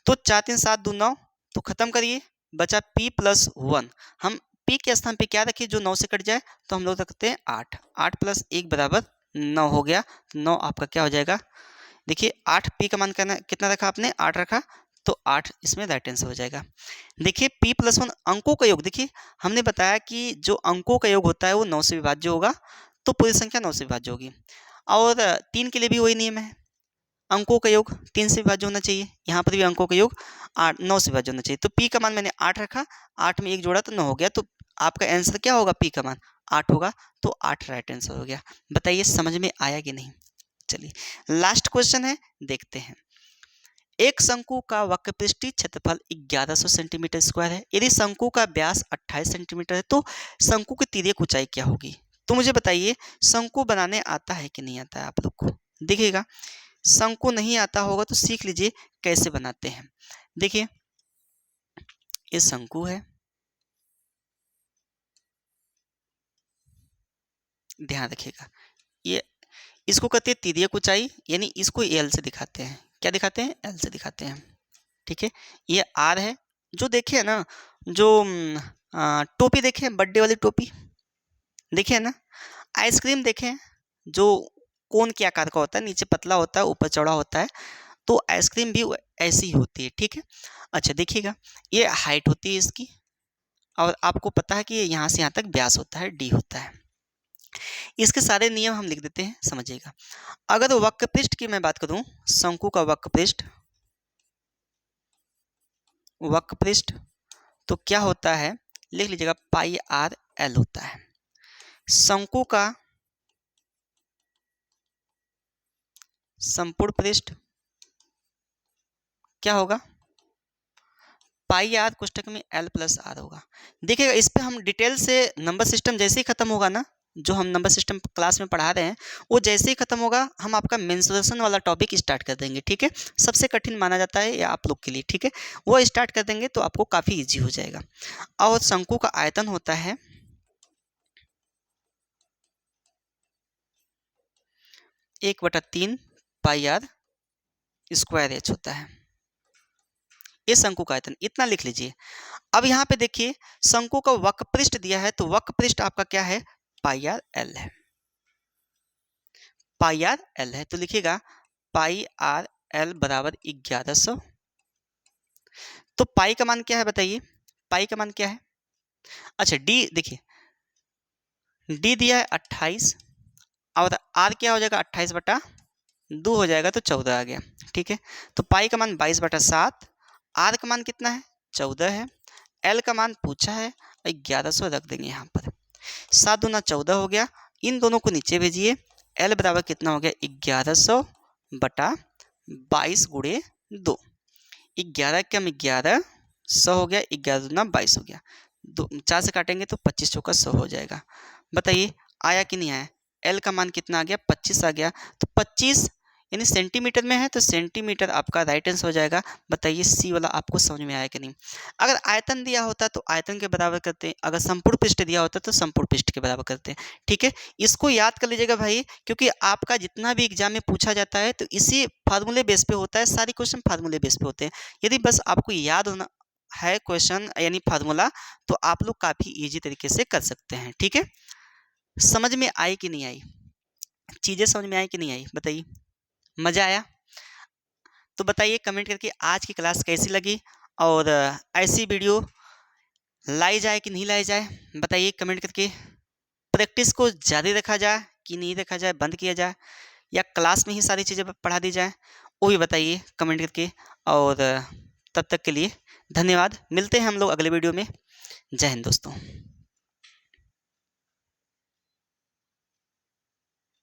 तो 4 3 7 2 9, तो खत्म करिए, बचा p प्लस 1। हम p के स्थान पे क्या रखिए जो 9 से कट जाए, तो हम लोग रखते हैं 8, 8 प्लस 1 बराबर 9 हो गया, 9 आपका क्या हो जाएगा, देखिए 8 p का मान करना कितना रखा आपने 8 रखा, तो 8 इसमें राइट आंसर हो जाएगा। देखिए p प्लस 1 अंकों का योग, देखिए हमने बताया कि जो अंकों का योग होता है वो 9 से विभाज्य होगा, तो पूरी संख्या 9 से विभाज्य होगी। और 3 के लिए भी वही नियम है, अंकों का योग 3 से विभाज्य होना चाहिए, यहाँ पर भी अंकों का योग 9 से विभाज्य होना चाहिए। तो p का मान मैंने 8 रखा, 8 में 1 जोड़ा तो 9 हो गया, तो आपका आंसर क्या होगा p का मान 8 होगा, तो 8 राइट आंसर हो गया। बताइए समझ में आया कि नहीं। चलिए लास्ट क्वेश्चन है, देखते हैं। एक शंकु का वक्रपृष्ठीय क्षेत्रफल 1100 सेंटीमीटर स्क्वायर है, यदि शंकु का व्यास 28 सेंटीमीटर है तो शंकु की तिर्यक ऊंचाई क्या होगी। तो मुझे बताइए शंकु बनाने आता है कि नहीं आता है आप लोग को। देखिएगा शंकु नहीं आता होगा तो सीख लीजिए कैसे बनाते हैं। देखिए ये शंकु है, ध्यान रखिएगा, ये इसको कहते हैं तिर्यक ऊंचाई, यानी इसको एल से दिखाते हैं, क्या दिखाते हैं एल से दिखाते हैं, ठीक है। ये आर है, जो देखे है ना, जो टोपी देखे हैं बर्थडे वाली टोपी देखे है ना, आइसक्रीम देखे हैं जो कोन के आकार का होता है, नीचे पतला होता है ऊपर चौड़ा होता है, तो आइसक्रीम भी ऐसी ही होती है, ठीक है। अच्छा देखिएगा ये हाइट होती है इसकी, और आपको पता है कि यहाँ से यहाँ तक व्यास होता है डी होता है, इसके सारे नियम हम लिख देते हैं, समझिएगा। अगर वक्र पृष्ठ की मैं बात करूं, शंकु का वक्र पृष्ठ तो क्या होता है, लिख लीजिएगा, पाई आर एल होता है। शंकु का संपूर्ण पृष्ठ क्या होगा, पाई आर कोष्टक में एल प्लस आर होगा। देखिएगा इस पे हम डिटेल से नंबर सिस्टम जैसे ही खत्म होगा ना, जो हम नंबर सिस्टम क्लास में पढ़ा रहे हैं, वो जैसे ही खत्म होगा हम आपका मेंसुरेशन वाला टॉपिक स्टार्ट कर देंगे, ठीक है। सबसे कठिन माना जाता है ये आप लोग के लिए, ठीक है। वो स्टार्ट कर देंगे तो आपको काफ़ी ईजी हो जाएगा। और शंकु का आयतन होता है 1/3 पाई आर स्क्वायर एच होता है। ये शंकु का आयतन, इतना लिख लीजिए। अब यहाँ पे देखिए शंकु का वक्र पृष्ठ दिया है, तो वक्र पृष्ठ आपका क्या है, पाई आर एल है। पाई आर एल है तो लिखिएगा पाई आर एल बराबर 1100। तो पाई का मान क्या है बताइए, पाई का मान क्या है, अच्छा डी देखिए, डी दिया है 28 और आर क्या हो जाएगा, 28/2 हो जाएगा तो 14 आ गया, ठीक है। तो पाई का मान 22/7, आर का मान कितना है, 14 है, एल का मान पूछा है 1100 रख देंगे यहाँ पर। 7 दूना 14 हो गया, इन दोनों को नीचे भेजिए, एल बराबर कितना हो गया, 1100/22 गुणे 2, 11 कम 11 100 हो गया, 11 दूना 22 हो गया, 4 से काटेंगे तो 25 चौका 100 हो जाएगा। बताइए आया कि नहीं आया, एल का मान कितना आ गया, 25 आ गया। तो 25 यानी सेंटीमीटर में है तो सेंटीमीटर आपका राइट आंसर हो जाएगा। बताइए सी वाला आपको समझ में आया कि नहीं। अगर आयतन दिया होता तो आयतन के बराबर करते हैं, अगर संपूर्ण पृष्ठ दिया होता तो संपूर्ण पृष्ठ के बराबर करते हैं, ठीक है। इसको याद कर लीजिएगा भाई, क्योंकि आपका जितना भी एग्जाम में पूछा जाता है तो इसी फार्मूले बेस पे होता है, सारे क्वेश्चन फार्मूले बेस पे होते हैं। यदि बस आपको याद होना है क्वेश्चन यानी फार्मूला, तो आप लोग काफ़ी ईजी तरीके से कर सकते हैं, ठीक है। समझ में आई कि नहीं आई, चीज़ें समझ में आई कि नहीं आई, बताइए, मज़ा आया तो बताइए कमेंट करके आज की क्लास कैसी लगी, और ऐसी वीडियो लाई जाए कि नहीं लाई जाए, बताइए कमेंट करके। प्रैक्टिस को जारी रखा जाए कि नहीं रखा जाए, बंद किया जाए, या क्लास में ही सारी चीज़ें पढ़ा दी जाए, वो भी बताइए कमेंट करके। और तब तक के लिए धन्यवाद, मिलते हैं हम लोग अगले वीडियो में। जय हिंद दोस्तों।